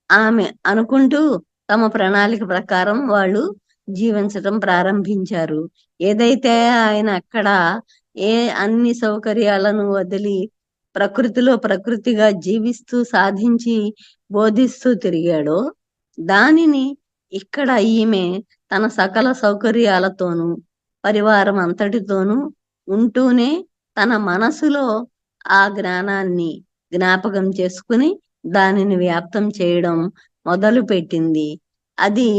ఆమె అనుకుంటూ తమ ప్రణాళిక ప్రకారం వాళ్ళు జీవించటం ప్రారంభించారు. ఏదైతే ఆయన అక్కడ అన్ని సౌకర్యాలను వదిలి ప్రకృతిలో ప్రకృతిగా జీవిస్తూ సాధించి బోధిస్తూ తిరిగాడో దానిని ఇక్కడ ఈమె తన సకల సౌకర్యాలతోనూ పరివారం అంతటితోనూ ఉంటూనే తన మనసులో ఆ జ్ఞానాన్ని జ్ఞాపకం చేసుకుని దానిని వ్యాప్తం చేయడం మొదలు పెట్టింది. అది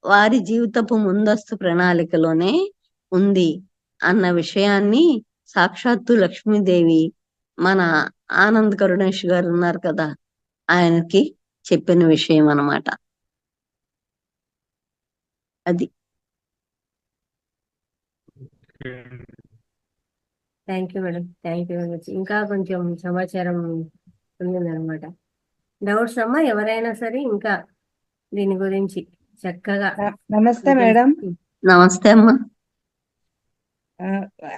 వారి జీవితపు ముందస్తు ప్రణాళికలోనే ఉంది అన్న విషయాన్ని సాక్షాత్తు లక్ష్మీదేవి మన ఆనంద్ కరుణేష్ గారు ఉన్నారు కదా, ఆయనకి చెప్పిన విషయం అన్నమాట. అది thank you madam, thank you very much. ఇంకా కొంచెం సమాచారం ఉందన్నమాట. డౌట్స్ అమ్మా ఎవరైనా సరే ఇంకా దీని గురించి చక్కగా నమస్తే మేడం. నమస్తే అమ్మా.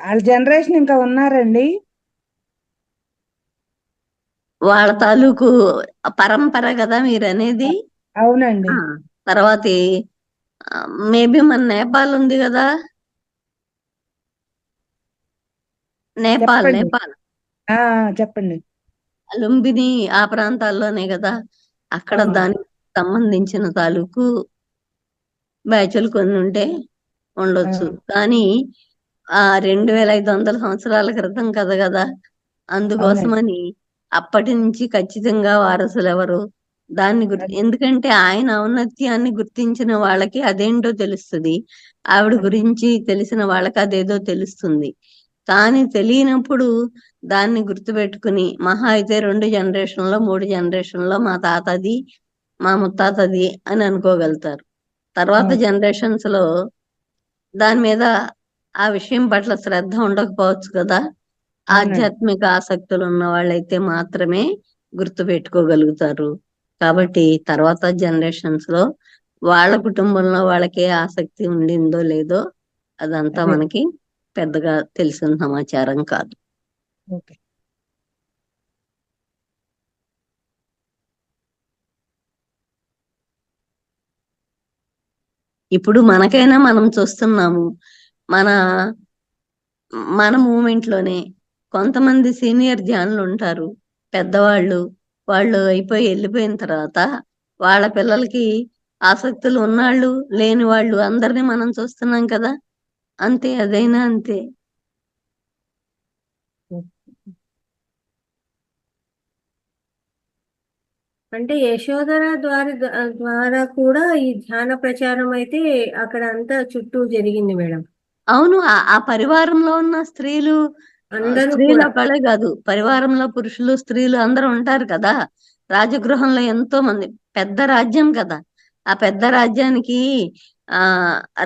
వాళ్ళ జనరేషన్ ఇంకా ఉన్నారండి? వాళ్ళ తాలూకు పరంపర కదా మీరు అనేది. అవునండి. తర్వాత మేబీ మన నేపాల్ ఉంది కదా, నేపాల్ చెప్పండి. నేపాల్ చెప్పండి. లుంబిని ఆ ప్రాంతాల్లోనే కదా, అక్కడ అవును. దానికి సంబంధించిన తాలూకు బ్యాచులు కొన్ని ఉంటే ఉండొచ్చు. కానీ 2500 సంవత్సరాల క్రితం కదా కదా, అవునండి. అందుకోసమని అప్పటి నుంచి ఖచ్చితంగా వారసులు ఎవరు దాన్ని ఎందుకంటే ఆయన ఔన్నత్యాన్ని గుర్తించిన వాళ్ళకి అదేంటో తెలుస్తుంది, ఆవిడ గురించి తెలిసిన వాళ్ళకి అదేదో తెలుస్తుంది. కానీ తెలియనప్పుడు దాన్ని గుర్తుపెట్టుకుని మహా అయితే 2 జనరేషన్లో 3 జనరేషన్లో మా తాతది మా ముత్తాతది అని అనుకోగలుగుతారు. తర్వాత జనరేషన్స్ లో దాని మీద ఆ విషయం పట్ల శ్రద్ధ ఉండకపోవచ్చు కదా. ఆధ్యాత్మిక ఆసక్తులు ఉన్న వాళ్ళైతే మాత్రమే గుర్తు పెట్టుకోగలుగుతారు. కాబట్టి తర్వాత జనరేషన్స్ లో వాళ్ళ కుటుంబంలో వాళ్ళకే ఆసక్తి ఉండిందో లేదో అదంతా మనకి పెద్దగా తెలిసిన సమాచారం కాదు. ఓకే. ఇప్పుడు మనకైనా మనం చూస్తున్నాము, మన మన మూమెంట్ లోనే కొంతమంది సీనియర్ జాన్లు ఉంటారు, పెద్దవాళ్ళు. వాళ్ళు అయిపోయి వెళ్ళిపోయిన తర్వాత వాళ్ళ పిల్లలకి ఆసక్తులు ఉన్నాళ్ళు లేని వాళ్ళు అందరినీ మనం చూస్తున్నాం కదా. అంతే, అదైనా అంతే. అంటే యశోధర ద్వారా కూడా ఈ ధ్యాన ప్రచారం అయితే అక్కడ అంతా చుట్టూ జరిగింది మేడం. అవును, ఆ పరివారంలో ఉన్న స్త్రీలు అందరూ స్త్రీలు కూడా ఒకళ్ళే కాదు, పరివారంలో పురుషులు స్త్రీలు అందరూ ఉంటారు కదా. రాజగృహంలో ఎంతో మంది, పెద్ద రాజ్యం కదా. ఆ పెద్ద రాజ్యానికి ఆ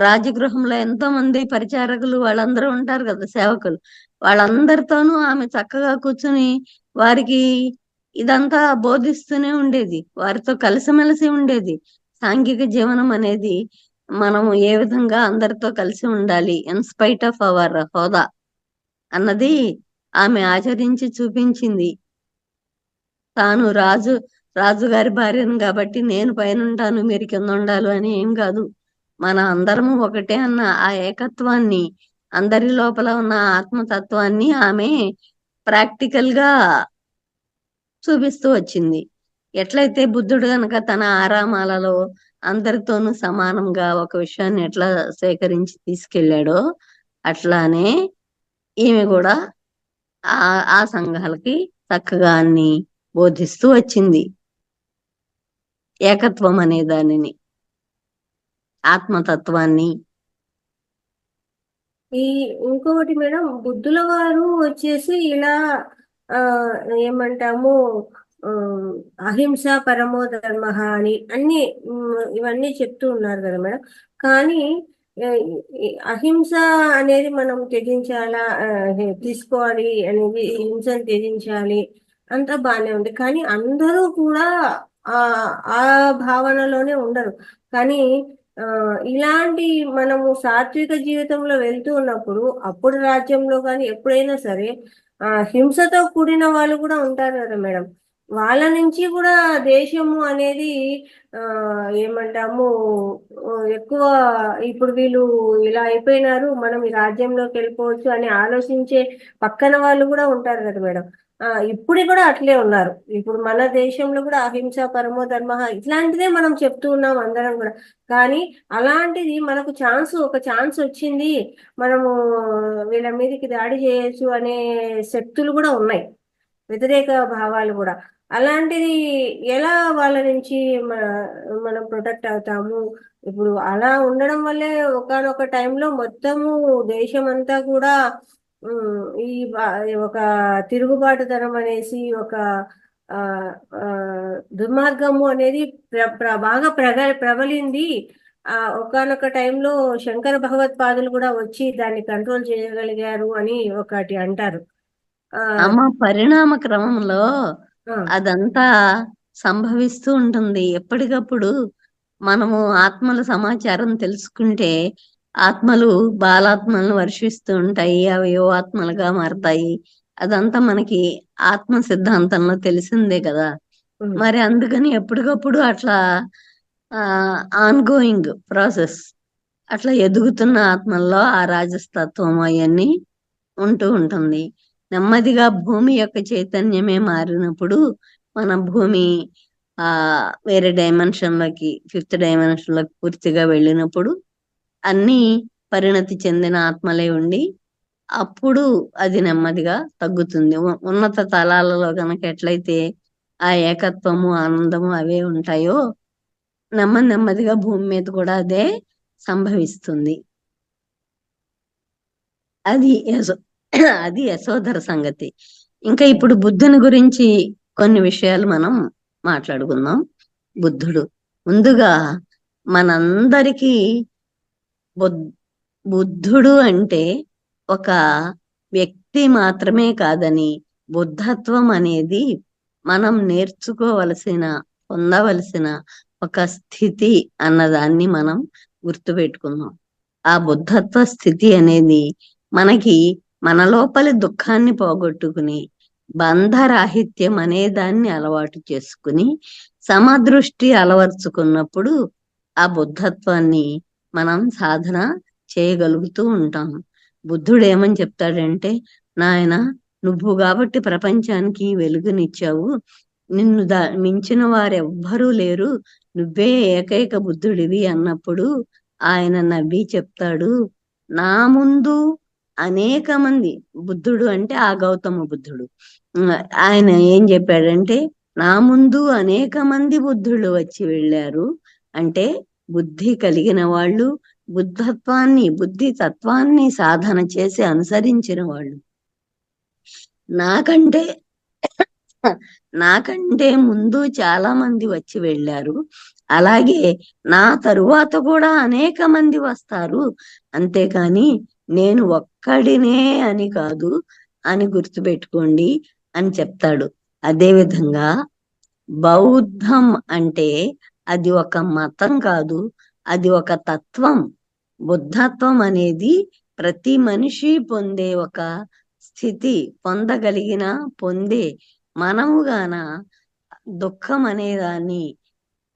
రాజగృహంలో ఎంతో మంది పరిచారకులు వాళ్ళందరూ ఉంటారు కదా, సేవకులు. వాళ్ళందరితోనూ ఆమె చక్కగా కూర్చుని వారికి ఇదంతా బోధిస్తూనే ఉండేది, వారితో కలిసిమెలిసి ఉండేది. సాంఘిక జీవనం అనేది మనం ఏ విధంగా అందరితో కలిసి ఉండాలి ఇన్స్పైట్ ఆఫ్ అవర్ హోదా అన్నది ఆమె ఆచరించి చూపించింది. తాను రాజుగారి భార్యను కాబట్టి నేను పైన ఉంటాను మీరు కింద ఉండాలి అని ఏం కాదు. మన అందరము ఒకటే అన్న ఆ ఏకత్వాన్ని, అందరి లోపల ఉన్న ఆత్మతత్వాన్ని ఆమె ప్రాక్టికల్ గా చూపిస్తూ వచ్చింది. ఎట్లయితే బుద్ధుడు గనక తన ఆరామాలలో అందరితోనూ సమానంగా ఒక విషయాన్ని ఎట్లా సేకరించి తీసుకెళ్ళాడో అట్లానే ఈమె కూడా ఆ సంఘాలకి చక్కగా అన్ని బోధిస్తూ వచ్చింది, ఏకత్వం అనే దానిని. ఆత్మతత్వాన్ని. ఈ ఇంకొకటి మేడం, బుద్ధుల వారు వచ్చేసి ఇలా ఆ ఏమంటాము, ఆ, అహింస పరమో ధర్మ అని అన్ని ఇవన్నీ చెప్తూ ఉన్నారు కదా మేడం. కానీ ఆ, ఈ అహింస అనేది మనం త్యజించాలా, తీసుకోవాలి అనేది, హింసను త్యజించాలి, అంతా బాగానే ఉంది. కానీ అందరూ కూడా ఆ ఆ భావనలోనే ఉండరు. కానీ ఆ ఇలాంటి మనము సాత్విక జీవితంలో వెళ్తూ ఉన్నప్పుడు, అప్పుడు రాజ్యంలో కానీ ఎప్పుడైనా సరే హింసతో కూడిన వాళ్ళు కూడా ఉంటారు కదా మేడం. వాళ్ళ నుంచి కూడా దేశము అనేది ఆ ఏమంటాము, ఎక్కువ ఇప్పుడు వీళ్ళు ఇలా అయిపోయినారు, మనం ఈ రాజ్యంలోకి వెళ్ళిపోవచ్చు అని ఆలోచించే పక్కన వాళ్ళు కూడా ఉంటారు కదా మేడం. ఇప్పుడు కూడా అట్లే ఉన్నారు. ఇప్పుడు మన దేశంలో కూడా అహింస పరమో ధర్మ ఇట్లాంటిదే మనం చెప్తూ ఉన్నాం అందరం కూడా. కానీ అలాంటిది మనకు ఒక ఛాన్స్ వచ్చింది, మనము వీళ్ళ మీదకి దాడి చేయొచ్చు అనే శక్తులు కూడా ఉన్నాయి, వ్యతిరేక భావాలు కూడా. అలాంటిది ఎలా వాళ్ళ నుంచి మనం ప్రొటెక్ట్ అవుతాము? ఇప్పుడు అలా ఉండడం వల్లే ఒకానొక టైంలో మొత్తము దేశం అంతా కూడా ఒక తిరుగుబాటుతనం అనేసి, ఒక ఆ ఆ, దుర్మార్గము అనేది బాగా ప్రబలింది. ఒకానొక టైంలో శంకర భగవత్పాదులు కూడా వచ్చి దాన్ని కంట్రోల్ చేయగలిగారు అని ఒకటి అంటారు. ఆ అమ్మ, పరిణామ క్రమంలో ఆ, అదంతా సంభవిస్తూ ఉంటుంది. ఎప్పటికప్పుడు మనము ఆత్మల సమాచారం తెలుసుకుంటే ఆత్మలు బాలాత్మలను వర్షిస్తూ ఉంటాయి, అవి యువాత్మలుగా మారతాయి. అదంతా మనకి ఆత్మ సిద్ధాంతంలో తెలిసిందే కదా. ఉమ్, మరి అందుకని ఎప్పటికప్పుడు అట్లా ఆన్ గోయింగ్ ప్రాసెస్, అట్లా ఎదుగుతున్న ఆత్మల్లో ఆ రాజస్తత్వం అవన్నీ ఉంటూ ఉంటుంది. నెమ్మదిగా భూమి యొక్క చైతన్యమే మారినప్పుడు, మన భూమి ఆ వేరే డైమెన్షన్ లోకి, 5th డైమెన్షన్ లోకి పూర్తిగా వెళ్ళినప్పుడు అన్ని పరిణతి చెందిన ఆత్మలే ఉండి, అప్పుడు అది నెమ్మదిగా తగ్గుతుంది. ఉన్నత తలాలలో కనుక ఎట్లయితే ఆ ఏకత్వము ఆనందము అవే ఉంటాయో, నెమ్మదిగా భూమి మీద కూడా అదే సంభవిస్తుంది. అది అది యశోధర సంగతి. ఇంకా ఇప్పుడు బుద్ధుని గురించి కొన్ని విషయాలు మనం మాట్లాడుకుందాం. బుద్ధుడు ముందుగా మనందరికీ బుద్ధుడు అంటే ఒక వ్యక్తి మాత్రమే కాదని, బుద్ధత్వం అనేది మనం నేర్చుకోవలసిన, పొందవలసిన ఒక స్థితి అన్నదాన్ని మనం గుర్తుపెట్టుకుందాం. ఆ బుద్ధత్వ స్థితి అనేది మనకి మన లోపలి దుఃఖాన్ని పోగొట్టుకుని, బంధరాహిత్యం అనే దాన్ని అలవాటు చేసుకుని, సమదృష్టి అలవర్చుకున్నప్పుడు ఆ బుద్ధత్వాన్ని మనం సాధన చేయగలుగుతూ ఉంటాం. బుద్ధుడు ఏమని చెప్తాడంటే, నాయన, నువ్వు కాబట్టి ప్రపంచానికి వెలుగునిచ్చావు, నిన్ను మించిన వారెవ్వరూ లేరు, నువ్వే ఏకైక బుద్ధుడివి అన్నప్పుడు ఆయన నవ్వి చెప్తాడు, నా ముందు అనేక మంది, బుద్ధుడు అంటే ఆ గౌతమ బుద్ధుడు, ఆయన ఏం చెప్పాడంటే, నా ముందు అనేక మంది బుద్ధుళ్ళు వచ్చి వెళ్ళారు అంటే, బుద్ధి కలిగిన వాళ్ళు, బుద్ధి తత్వాన్ని సాధన చేసి అనుసరించిన వాళ్ళు. నాకంటే ముందు చాలా మంది వచ్చి వెళ్ళారు, అలాగే నా తరువాత కూడా అనేక మంది వస్తారు, అంతేకాని నేను ఒక్కడినే అని కాదు అని గుర్తుపెట్టుకోండి అని చెప్తాడు. అదే విధంగా బౌద్ధం అంటే అది ఒక మతం కాదు, అది ఒక తత్వం. బుద్ధత్వం అనేది ప్రతి మనిషి పొందే ఒక స్థితి, పొందే. మనముగాన దుఃఖం అనేదాన్ని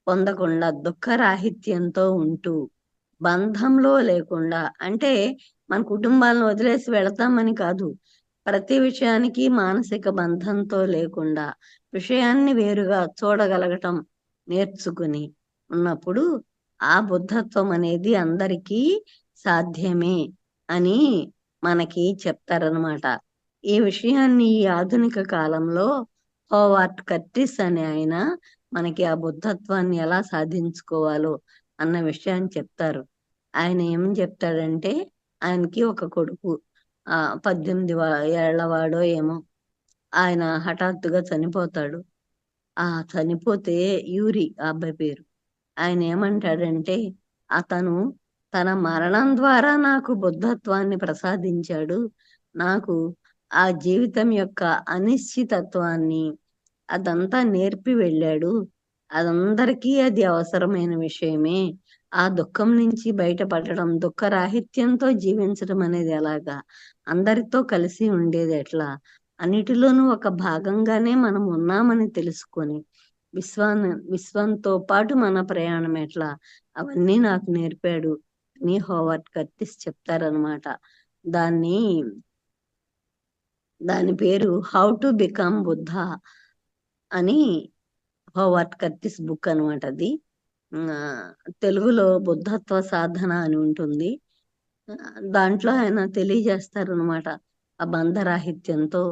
పొందకుండా, దుఃఖరాహిత్యంతో ఉంటూ, బంధంలో లేకుండా, అంటే మన కుటుంబాలను వదిలేసి వెళతామని కాదు, ప్రతి విషయానికి మానసిక బంధంతో లేకుండా విషయాన్ని వేరుగా చూడగలగటం నేర్చుకుని ఉన్నప్పుడు ఆ బుద్ధత్వం అనేది అందరికీ సాధ్యమే అని మనకి చెప్తారనమాట. ఈ విషయాన్ని ఈ ఆధునిక కాలంలో హోవార్డ్ కర్టిస్ అనే ఆయన మనకి ఆ బుద్ధత్వాన్ని ఎలా సాధించుకోవాలో అన్న విషయాన్ని చెప్తారు. ఆయన ఏమని చెప్తాడంటే, ఆయనకి ఒక కొడుకు 18 ఏళ్లవాడో ఏమో, ఆయన హఠాత్తుగా చనిపోతాడు. చనిపోతే యూరి ఆ అబ్బాయి పేరు. ఆయన ఏమంటాడంటే, అతను తన మరణం ద్వారా నాకు బుద్ధత్వాన్ని ప్రసాదించాడు. నాకు ఆ జీవితం యొక్క అనిశ్చితత్వాన్ని అదంతా నేర్పి వెళ్ళాడు. అదందరికీ అది అవసరమైన విషయమే. ఆ దుఃఖం నుంచి బయటపడడం, దుఃఖరాహిత్యంతో జీవించడం అనేది ఎలాగా, అందరితో కలిసి ఉండేది ఎట్లా, అన్నిటిలోనూ ఒక భాగంగానే మనం ఉన్నామని తెలుసుకొని విశ్వంతో పాటు మన ప్రయాణం ఎట్లా, అవన్నీ నాకు నేర్పాడు అని హోవర్డ్ కర్టిస్ చెప్తారనమాట. దాని పేరు హౌ టు బికమ్ బుద్ధ అని హోవర్డ్ కర్టిస్ బుక్ అనమాట. అది తెలుగులో బుద్ధత్వ సాధన అని ఉంటుంది. దాంట్లో ఆయన తెలియజేస్తారనమాట, ఆ బంధరాహిత్యంతో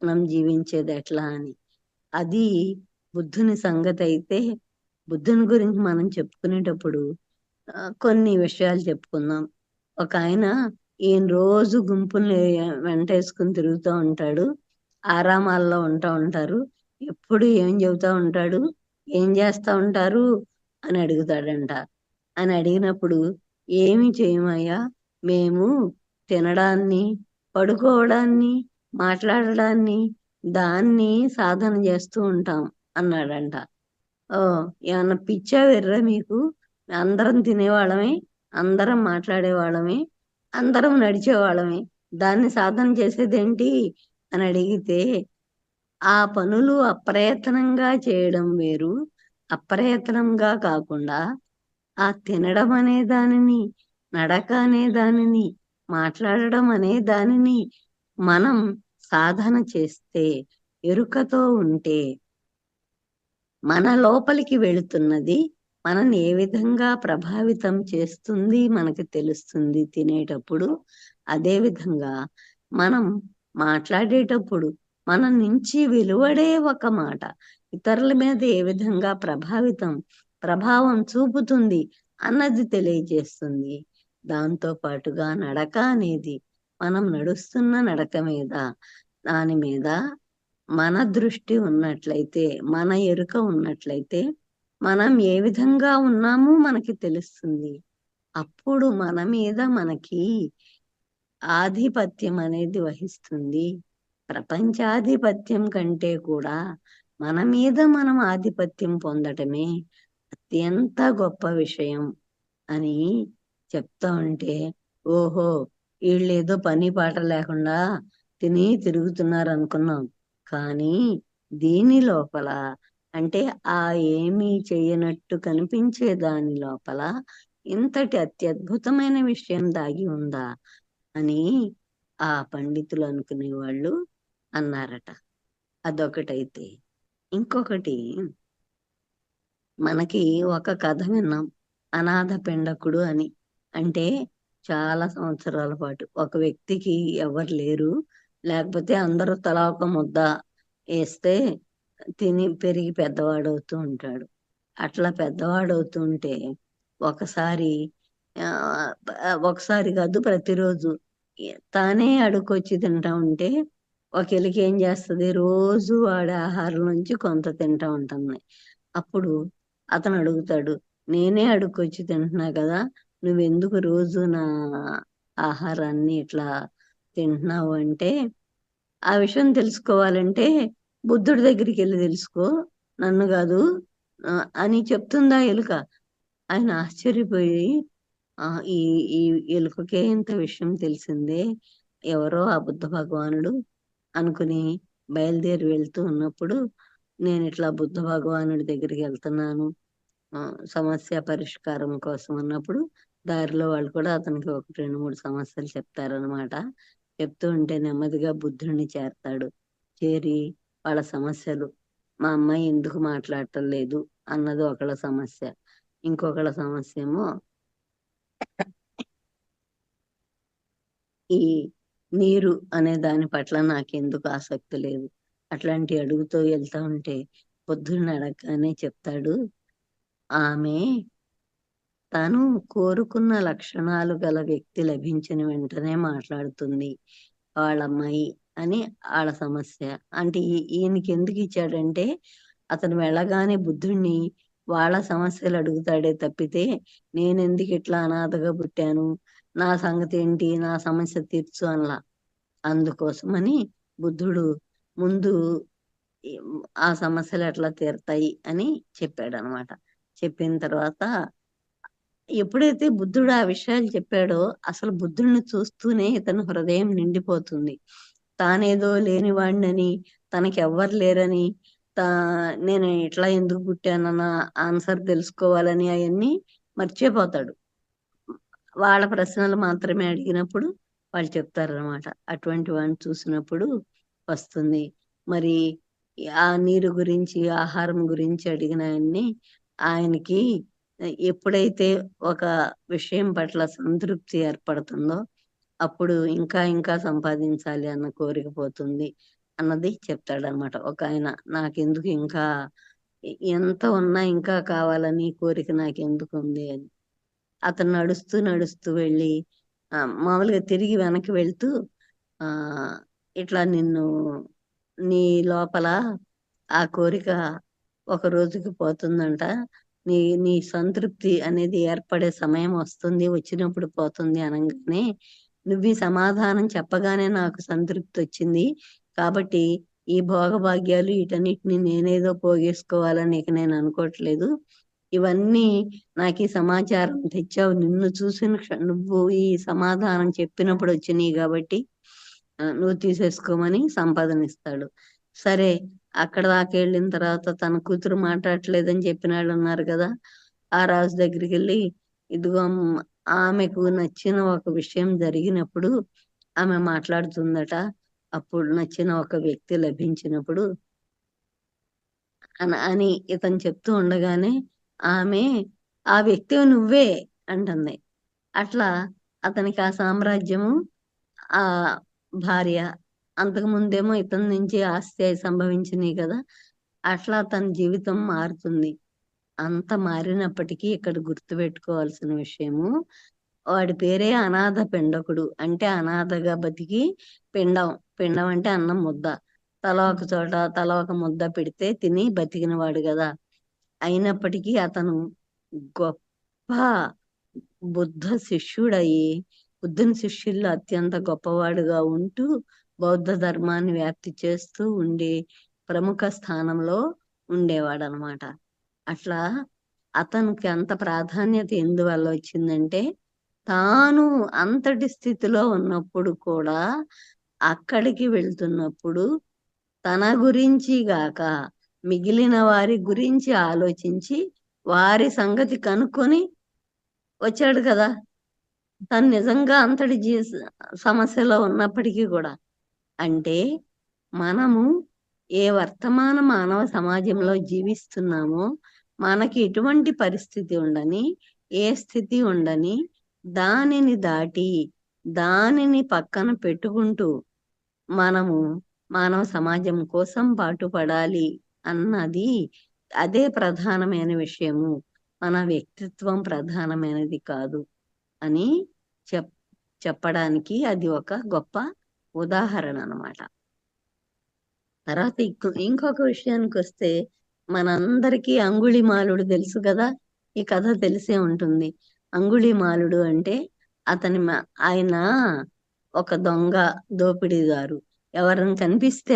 మనం జీవించేది ఎట్లా అని. అది బుద్ధుని సంగతి అయితే, బుద్ధుని గురించి మనం చెప్పుకునేటప్పుడు కొన్ని విషయాలు చెప్పుకుందాం. ఒక ఆయన, ఈయన రోజు గుంపుల్ని వెంటేసుకుని తిరుగుతూ ఉంటాడు, ఆరామాల్లో ఉంటారు. ఎప్పుడు ఏం చెబుతా ఉంటాడు, ఏం చేస్తా ఉంటారు అని అడుగుతాడంట. అని అడిగినప్పుడు, ఏమి చేయమయ్యా, మేము తినడాన్ని, పడుకోవడాన్ని, మాట్లాడడాన్ని, దాన్ని సాధన చేస్తూ ఉంటాం అన్నాడంట. ఏమన్నా పిచ్చా వెర్రా మీకు, అందరం తినేవాళ్ళమే, అందరం మాట్లాడేవాళ్ళమే, అందరం నడిచేవాళ్ళమే, దాన్ని సాధన చేసేదేంటి అని అడిగితే, ఆ పనులు అప్రయత్నంగా చేయడం వేరు, అప్రయత్నంగా కాకుండా ఆ తినడం అనే దానిని, నడక అనే దానిని, మాట్లాడడం అనే దానిని మనం సాధన చేస్తే, ఎరుకతో ఉంటే, మన లోపలికి వెళుతున్నది మనల్ని ఏ విధంగా ప్రభావితం చేస్తుంది మనకి తెలుస్తుంది తినేటప్పుడు. అదే విధంగా మనం మాట్లాడేటప్పుడు మన నుంచి వెలువడే ఒక మాట ఇతరుల మీద ఏ విధంగా ప్రభావం చూపుతుంది అన్నది తెలియజేస్తుంది. దాంతో పాటుగా నడక అనేది, మనం నడుస్తున్న నడక మీద, దాని మీద మన దృష్టి ఉన్నట్లయితే, మన ఎరుక ఉన్నట్లయితే, మనం ఏ విధంగా ఉన్నామో మనకి తెలుస్తుంది. అప్పుడు మన మీద మనకి ఆధిపత్యం అనేది వహిస్తుంది. ప్రపంచాధిపత్యం కంటే కూడా మన మీద మనం ఆధిపత్యం పొందటమే అత్యంత గొప్ప విషయం అని చెప్తా ఉంటే, ఓహో, వీళ్ళేదో పని పాట లేకుండా తిని తిరుగుతున్నారు అనుకున్నాం. కానీ దీని లోపల, అంటే ఆ ఏమీ చెయ్యనట్టు కనిపించే దాని లోపల ఇంతటి అత్యద్భుతమైన విషయం దాగి ఉందా అని ఆ పండితులు అనుకునేవాళ్ళు అన్నారట. అదొకటైతే, ఇంకొకటి, మనకి ఒక కథ విన్నాం, అనాథ పిండకుడు అని. అంటే చాలా సంవత్సరాల పాటు ఒక వ్యక్తికి ఎవరు లేరు, లేకపోతే అందరూ తలా ఒక ముద్ద వేస్తే తిని పెరిగి పెద్దవాడవుతూ ఉంటాడు. అట్లా పెద్దవాడవుతూ ఉంటే ఒకసారి కాదు, ప్రతిరోజు తానే అడుక్కొచ్చి తింటా ఉంటే ఒక ఎలుక ఏం చేస్తుంది, రోజు వాడే ఆహారం నుంచి కొంత తింటా ఉంటుంది. అప్పుడు అతను అడుగుతాడు, నేనే అడుక్కొచ్చి తింటున్నా కదా, నువ్వెందుకు రోజు నా ఆహారాన్ని ఇట్లా తింటున్నావు అంటే, ఆ విషయం తెలుసుకోవాలంటే బుద్ధుడి దగ్గరికి వెళ్ళి తెలుసుకో, నన్ను కాదు అని చెప్తుందా ఎలుక. ఆయన ఆశ్చర్యపోయి, ఈ ఈ ఎలుకకే ఇంత విషయం తెలిసిందే, ఎవరో ఆ బుద్ధ భగవానుడు అనుకుని బయలుదేరి వెళ్తూ ఉన్నప్పుడు, నేను ఇట్లా బుద్ధ భగవానుడి దగ్గరికి వెళ్తున్నాను సమస్య పరిష్కారం కోసం అన్నప్పుడు, దారిలో వాళ్ళు కూడా అతనికి 1-2-3 సమస్యలు చెప్తారనమాట. చెప్తూ ఉంటే నెమ్మదిగా బుద్ధుడిని చేరతాడు. చేరి వాళ్ళ సమస్యలు, మా అమ్మాయి ఎందుకు మాట్లాడటం లేదు అన్నది ఒకళ్ళ సమస్య, ఇంకొకళ్ళ సమస్య ఏమో ఈ నీరు అనే దాని పట్ల నాకెందుకు ఆసక్తి లేదు. అట్లాంటి అడుగుతూ వెళ్తా ఉంటే బుద్ధుడిని అడగగానే చెప్తాడు, ఆమె తాను కోరుకున్న లక్షణాలు గల వ్యక్తి లభించిన వెంటనే మాట్లాడుతుంది వాళ్ళ అమ్మాయి అని వాళ్ళ సమస్య. అంటే ఈయనకి ఎందుకు ఇచ్చాడంటే అతను వెళ్ళగానే బుద్ధుడిని వాళ్ళ సమస్యలు అడుగుతాడే తప్పితే నేనెందుకు ఇట్లా అనాథగా పుట్టాను, నా సంగతి ఏంటి, నా సమస్య తీర్చు అనలా. అందుకోసమని బుద్ధుడు ముందు ఆ సమస్యలు ఎట్లా తీరుతాయి అని చెప్పాడు అనమాట. చెప్పిన తర్వాత ఎప్పుడైతే బుద్ధుడు ఆ విషయాలు చెప్పాడో అసలు బుద్ధుడిని చూస్తూనే ఇతని హృదయం నిండిపోతుంది. తానేదో లేనివాడినని, తనకెవ్వరు లేరని, తా నేను ఇట్లా ఎందుకు పుట్టానన్న ఆన్సర్ తెలుసుకోవాలని అవన్నీ మర్చిపోతాడు. వాళ్ళ ప్రశ్నలు మాత్రమే అడిగినప్పుడు వాళ్ళు చెప్తారనమాట. అటువంటి వాడిని చూసినప్పుడు వస్తుంది. మరి ఆ నీరు గురించి, ఆహారం గురించి అడిగిన ఆయనకి ఎప్పుడైతే ఒక విషయం పట్ల సంతృప్తి ఏర్పడుతుందో అప్పుడు ఇంకా ఇంకా సంపాదించాలి అన్న కోరిక పోతుంది అన్నది చెప్తాడనమాట. ఒక ఆయన నాకెందుకు ఇంకా ఎంత ఉన్నా ఇంకా కావాలని కోరిక నాకెందుకు ఉంది అని. అతను నడుస్తూ నడుస్తూ వెళ్ళి మామూలుగా తిరిగి వెనక్కి వెళ్తూ ఇట్లా నీ లోపల ఆ కోరిక ఒక రోజుకి పోతుందంట, నీ సంతృప్తి అనేది ఏర్పడే సమయం వస్తుంది, వచ్చినప్పుడు పోతుంది అనగానే నువ్వు ఈ సమాధానం చెప్పగానే నాకు సంతృప్తి వచ్చింది, కాబట్టి ఈ భోగభాగ్యాలు వీటన్నిటిని నేనేదో పోగేసుకోవాలని ఇక నేను అనుకోవట్లేదు. ఇవన్నీ నాకు ఈ సమాచారం తెచ్చావు, నిన్ను చూసిన నువ్వు ఈ సమాధానం చెప్పినప్పుడు వచ్చినాయి కాబట్టి నువ్వు తీసేసుకోమని సంపాదనిస్తాడు. సరే, అక్కడ దాకా వెళ్ళిన తర్వాత తన కూతురు మాట్లాడట్లేదని చెప్పిన వాళ్ళు ఉన్నారు కదా, ఆ రాజు దగ్గరికి వెళ్ళి ఇదిగో ఆమెకు నచ్చిన ఒక విషయం జరిగినప్పుడు ఆమె మాట్లాడుతుందట, అప్పుడు నచ్చిన ఒక వ్యక్తి లభించినప్పుడు అని ఇతను చెప్తూ ఉండగానే ఆమె ఆ వ్యక్తి నువ్వే అంటుంది. అట్లా అతనికి ఆ సామ్రాజ్యము, ఆ భార్య, అంతకు ముందేమో ఇతని నుంచి ఆస్తి సంభవించినాయి కదా, అట్లా తన జీవితం మారుతుంది. అంత మారినప్పటికీ ఇక్కడ గుర్తుపెట్టుకోవాల్సిన విషయము, వాడి పేరే అనాథ పిండకుడు. అంటే అనాథగా బతికి పిండం అంటే అన్నం ముద్ద, తల ఒక చోట తల ఒక ముద్ద పెడితే తిని బతికిన వాడు కదా. అయినప్పటికీ అతను గొప్ప బుద్ధ శిష్యుడయి బుద్ధుని శిష్యుల్లో అత్యంత గొప్పవాడుగా ఉంటూ బౌద్ధ ధర్మాన్ని వ్యాప్తి చేస్తూ ఉండే ప్రముఖ స్థానంలో ఉండేవాడు అనమాట. అట్లా అతనికి అంత ప్రాధాన్యత ఎందువల్ల వచ్చిందంటే తాను అంతటి స్థితిలో ఉన్నప్పుడు కూడా అక్కడికి వెళ్తున్నప్పుడు తన గురించి గాక మిగిలిన వారి గురించి ఆలోచించి వారి సంగతి కనుక్కొని వచ్చాడు కదా. తను నిజంగా అంతటి సమస్యలో ఉన్నప్పటికీ కూడా. అంటే మనము ఏ వర్తమాన మానవ సమాజంలో జీవిస్తున్నామో మనకి ఎటువంటి పరిస్థితి ఉండని, ఏ స్థితి ఉండని, దానిని దాటి దానిని పక్కన పెట్టుకుంటూ మనము మానవ సమాజం కోసం పాటుపడాలి అన్నది అదే ప్రధానమైన విషయము, మన వ్యక్తిత్వం ప్రధానమైనది కాదు అని చెప్పడానికి అది ఒక గొప్ప ఉదాహరణ అన్నమాట. తర్వాత ఇంకొక విషయానికి వస్తే మనందరికీ అంగుళిమాలుడు తెలుసు కదా, ఈ కథ తెలిసే ఉంటుంది. అంగుళిమాలుడు అంటే ఆయన ఒక దొంగ దోపిడీదారు. ఎవరిని కనిపిస్తే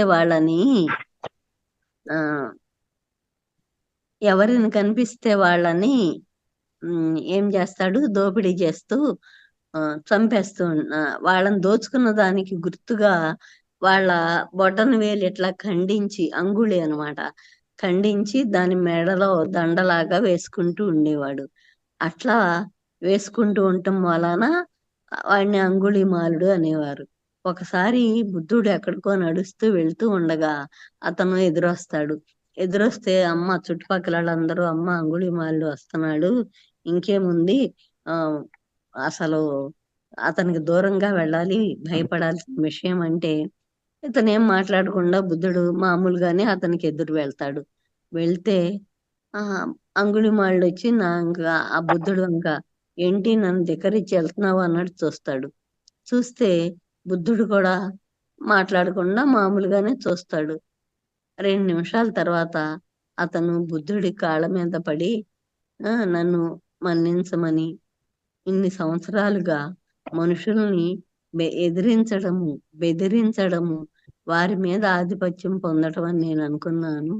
వాళ్ళని ఏం చేస్తాడు, దోపిడీ చేస్తూ చంపేస్తూ వాళ్ళని దోచుకున్న దానికి గుర్తుగా వాళ్ళ బొటన వేలు ఇట్లా ఖండించి, అంగుళి అనమాట, ఖండించి దాని మెడలో దండలాగా వేసుకుంటూ ఉండేవాడు. అట్లా వేసుకుంటూ ఉండటం వలన వాడిని అంగుళిమాలుడు అనేవారు. ఒకసారి బుద్ధుడు ఎక్కడికో నడుస్తూ వెళ్తూ ఉండగా అతను ఎదురొస్తే అమ్మ చుట్టుపక్కల వాళ్ళందరూ అమ్మ అంగుళిమాలుడు వస్తున్నాడు, ఇంకేముంది, అసలు అతనికి దూరంగా వెళ్ళాలి, భయపడాల్సిన విషయం అంటే ఇతనేం మాట్లాడకుండా బుద్ధుడు మామూలుగానే అతనికి ఎదురు వెళ్తాడు. వెళ్తే ఆ అంగుళిమాళ్ళు వచ్చి ఆ బుద్ధుడు వంక ఏంటి నన్ను ధిక్కరించి వెళ్తున్నావు అన్నట్టు చూస్తాడు. చూస్తే బుద్ధుడు కూడా మాట్లాడకుండా మామూలుగానే చూస్తాడు. 2 నిమిషాల తర్వాత అతను బుద్ధుడి కాళ్ళ మీద పడి నన్ను మన్నించమని, ఇన్ని సంవత్సరాలుగా మనుషుల్ని ఎదిరించడము, బెదిరించడము, వారి మీద ఆధిపత్యం పొందటం అని నేను అనుకున్నాను.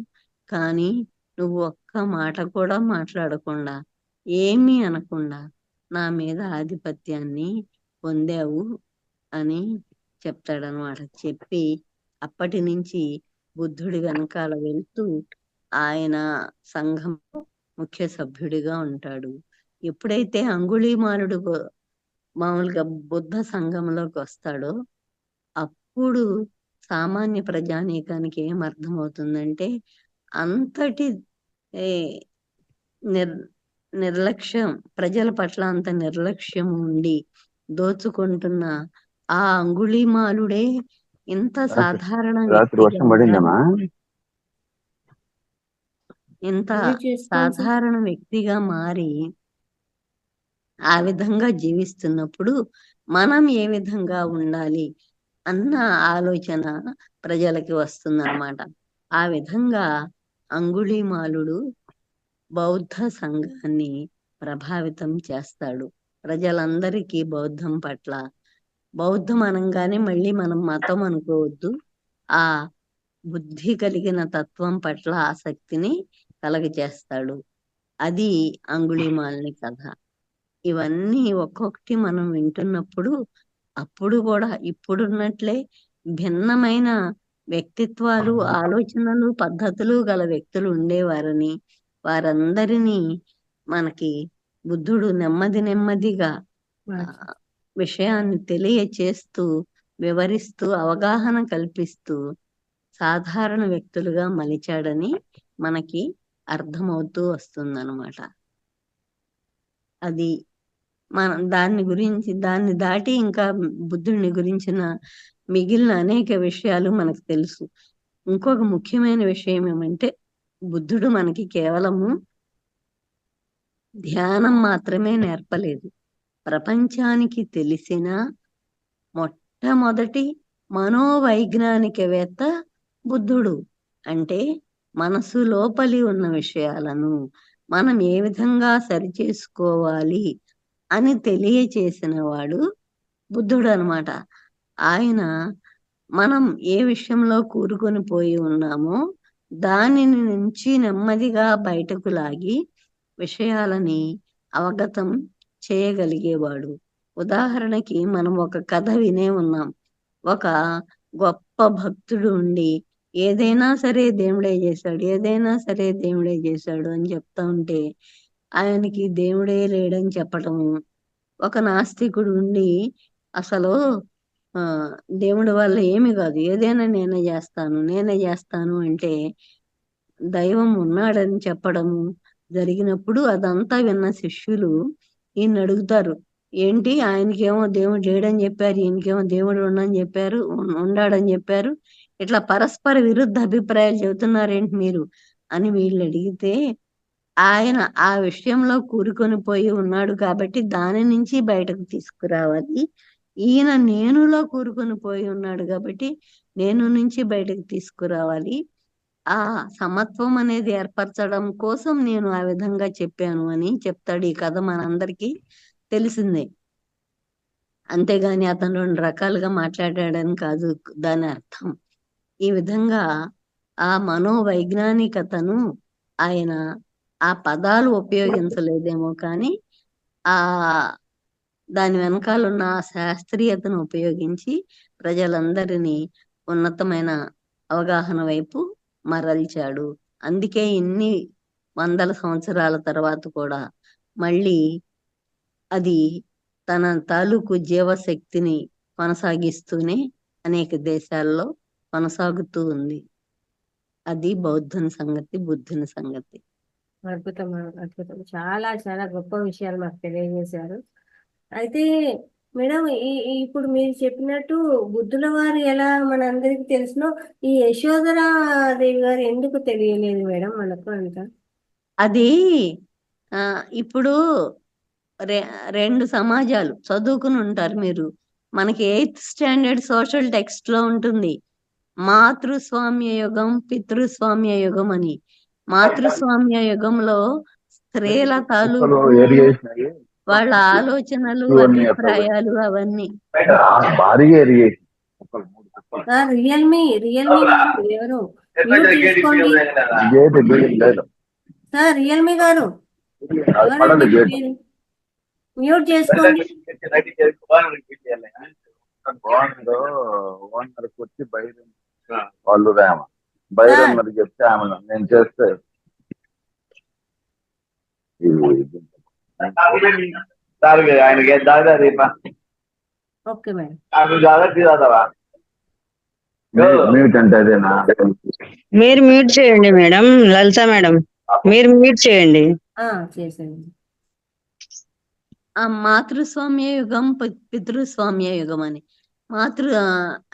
కానీ నువ్వు ఒక్క మాట కూడా మాట్లాడకుండా, ఏమీ అనకుండా నా మీద ఆధిపత్యాన్ని పొందావు అని చెప్తాడనమాట. చెప్పి అప్పటి నుంచి బుద్ధుడి వెనకాల వెళ్తూ ఆయన సంఘం ముఖ్య సభ్యుడిగా ఉంటాడు. ఎప్పుడైతే అంగుళీమాలుడు మామూలుగా బుద్ధ సంఘంలోకి వస్తాడో అప్పుడు సామాన్య ప్రజానీకానికి ఏం అర్థమవుతుందంటే అంతటి నిర్లక్ష్యం, ప్రజల పట్ల అంత నిర్లక్ష్యం ఉండి దోచుకుంటున్న ఆ అంగుళీమాలుడే ఇంత సాధారణ రాత్రి వర్షం పడిందమ్మా. ఇంత మీరు చేసుకోండి సార్. సాధారణ వ్యక్తిగా మారి ఆ విధంగా జీవిస్తున్నప్పుడు మనం ఏ విధంగా ఉండాలి అన్న ఆలోచన ప్రజలకి వస్తుందన్నమాట. ఆ విధంగా అంగుళీమాలుడు బౌద్ధ సంఘాన్ని ప్రభావితం చేస్తాడు. ప్రజలందరికీ బౌద్ధం పట్ల, బౌద్ధం అనగానే మళ్ళీ మనం మతం అనుకోవద్దు, ఆ బుద్ధి కలిగిన తత్వం పట్ల ఆసక్తిని కలగజేస్తాడు. అది అంగుళీమాలని కథ. ఇవన్నీ ఒక్కొక్కటి మనం వింటున్నప్పుడు అప్పుడు కూడా ఇప్పుడున్నట్లే భిన్నమైన వ్యక్తిత్వాలు, ఆలోచనలు, పద్ధతులు గల వ్యక్తులు ఉండేవారని, వారందరినీ మనకి బుద్ధుడు నెమ్మదిగా విషయాన్ని తెలియచేస్తూ, వివరిస్తూ, అవగాహన కల్పిస్తూ సాధారణ వ్యక్తులుగా మలిచాడని మనకి అర్థమవుతూ వస్తుందన్నమాట. అది మనం దాన్ని దాటి ఇంకా బుద్ధుడిని గురించిన మిగిలిన అనేక విషయాలు మనకు తెలుసు. ఇంకొక ముఖ్యమైన విషయం ఏమంటే బుద్ధుడు మనకి కేవలము ధ్యానం మాత్రమే నేర్పలేదు. ప్రపంచానికి తెలిసిన మొట్టమొదటి మనోవైజ్ఞానికవేత్త బుద్ధుడు. అంటే మనసు లోపలి ఉన్న విషయాలను మనం ఏ విధంగా సరిచేసుకోవాలి అని తెలియచేసిన వాడు బుద్ధుడు అన్నమాట. ఆయన మనం ఏ విషయంలో కూరుకొని పోయి ఉన్నామో దానిని నుంచి నెమ్మదిగా బయటకు లాగి విషయాలని అవగతం చేయగలిగేవాడు. ఉదాహరణకి మనం ఒక కథ వినే ఉన్నాం. ఒక గొప్ప భక్తుడు ఉండి ఏదైనా సరే దేవుడే చేశాడు, ఏదైనా సరే దేవుడే చేశాడు అని చెప్తా ఉంటే ఆయనకి దేవుడే లేడని చెప్పటము. ఒక నాస్తికుడు ఉండి అసలు దేవుడి వల్ల ఏమి కాదు, ఏదైనా నేనే చేస్తాను అంటే దైవం ఉన్నాడని చెప్పడము జరిగినప్పుడు అదంతా విన్న శిష్యులు ఈయన అడుగుతారు, ఏంటి ఆయనకేమో దేవుడు లేడని చెప్పారు, ఈయనకేమో దేవుడు ఉండాడని చెప్పారు, ఇట్లా పరస్పర విరుద్ధ అభిప్రాయాలు చెబుతున్నారేంటి మీరు అని వీళ్ళు అడిగితే ఆయన ఆ విషయంలో కూరుకొని పోయి ఉన్నాడు కాబట్టి దాని నుంచి బయటకు తీసుకురావాలి. ఈయన నేనులో కూరుకొని పోయి ఉన్నాడు కాబట్టి నేను నుంచి బయటకు తీసుకురావాలి. ఆ సమత్వం అనేది ఏర్పరచడం కోసం నేను ఆ విధంగా చెప్పాను అని చెప్తాడు. ఈ కథ మనందరికీ తెలిసిందే. అంతేగాని అతను 2 రకాలుగా మాట్లాడాడని కాదు దాని అర్థం. ఈ విధంగా ఆ మనోవైజ్ఞానికతను ఆయన ఆ పదాలు ఉపయోగించలేదేమో కానీ ఆ దాని వెనకాల ఉన్న ఆ శాస్త్రీయతను ఉపయోగించి ప్రజలందరినీ ఉన్నతమైన అవగాహన వైపు మరల్చాడు. అందుకే ఇన్ని వందల సంవత్సరాల తర్వాత కూడా మళ్ళీ అది తన తాలూకు జీవశక్తిని కొనసాగిస్తూనే అనేక దేశాల్లో కొనసాగుతూ ఉంది. అది బౌద్ధుని సంగతి, బుద్ధుని సంగతి. అద్భుతం అద్భుతం. చాలా చాలా గొప్ప విషయాలు మాకు తెలియజేశారు. అయితే మేడం ఇప్పుడు మీరు చెప్పినట్టు బుద్ధుల వారు ఎలా మనందరికి తెలిసినో ఈ యశోధరా దేవి గారు ఎందుకు తెలియలేదు మేడం మనకు అంత? అది ఇప్పుడు రెండు సమాజాలు చదువుకుని ఉంటారు మీరు. మనకి 8th స్టాండర్డ్ సోషల్ టెక్స్ట్ లో ఉంటుంది మాతృస్వామ్య యుగం, పితృస్వామ్య యుగం అని. మాతృస్వామ్య యుగంలో స్త్రీల తాలూకు వాళ్ళ ఆలోచనలు, అభిప్రాయాలు అవన్నీ. భారీగా ఎరిగేసి సార్ రియల్మీ గారు ఎవరు మ్యూట్ చేసుకోండి. లేదు సార్ రియల్మీ గారు ఎవరండి పడలేదు మీరు? మ్యూట్ చేసుకోండి. ఓనర్ వచ్చి బయట వాళ్ళు రామ బయట మరి చెప్తే ఆమె నేను చేస్తే ఆయనకి దాదా రేపా ఓకే మేడం. మ్యూట్ అంటే అదేనా మీరు మ్యూట్ చేయండి మేడం. లలిత మేడం మీరు మ్యూట్ చేయండి. చేసేయండి. ఆ మాతృస్వామ్య యుగం, పితృస్వామ్య యుగం అని.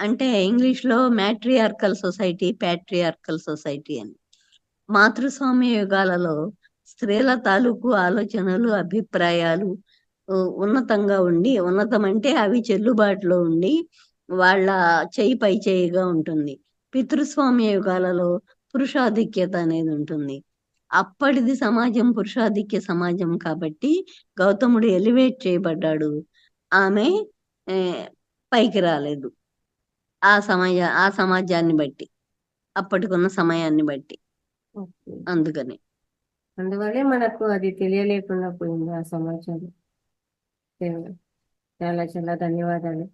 అంటే ఇంగ్లీష్ లో మ్యాట్రియార్కల్ సొసైటీ, ప్యాట్రియార్కల్ సొసైటీ అని. మాతృస్వామ్య యుగాలలో స్త్రీల తాలూకు ఆలోచనలు, అభిప్రాయాలు ఉన్నతంగా ఉండి, ఉన్నతం అంటే అవి చెల్లుబాటులో ఉండి వాళ్ళ చేయి పై చేయిగా ఉంటుంది. పితృస్వామ్య యుగాలలో పురుషాధిక్యత అనేది ఉంటుంది. అప్పటిది సమాజం పురుషాధిక్య సమాజం కాబట్టి గౌతముడు ఎలివేట్ చేయబడ్డాడు, ఆమె పైకి రాలేదు. ఆ సమాజాన్ని బట్టి, అప్పటికున్న సమయాన్ని బట్టి. అందుకని అందువల్లే మనకు అది తెలియలేకుండా పోయింది ఆ సమాచారం. చాలా చాలా ధన్యవాదాలు.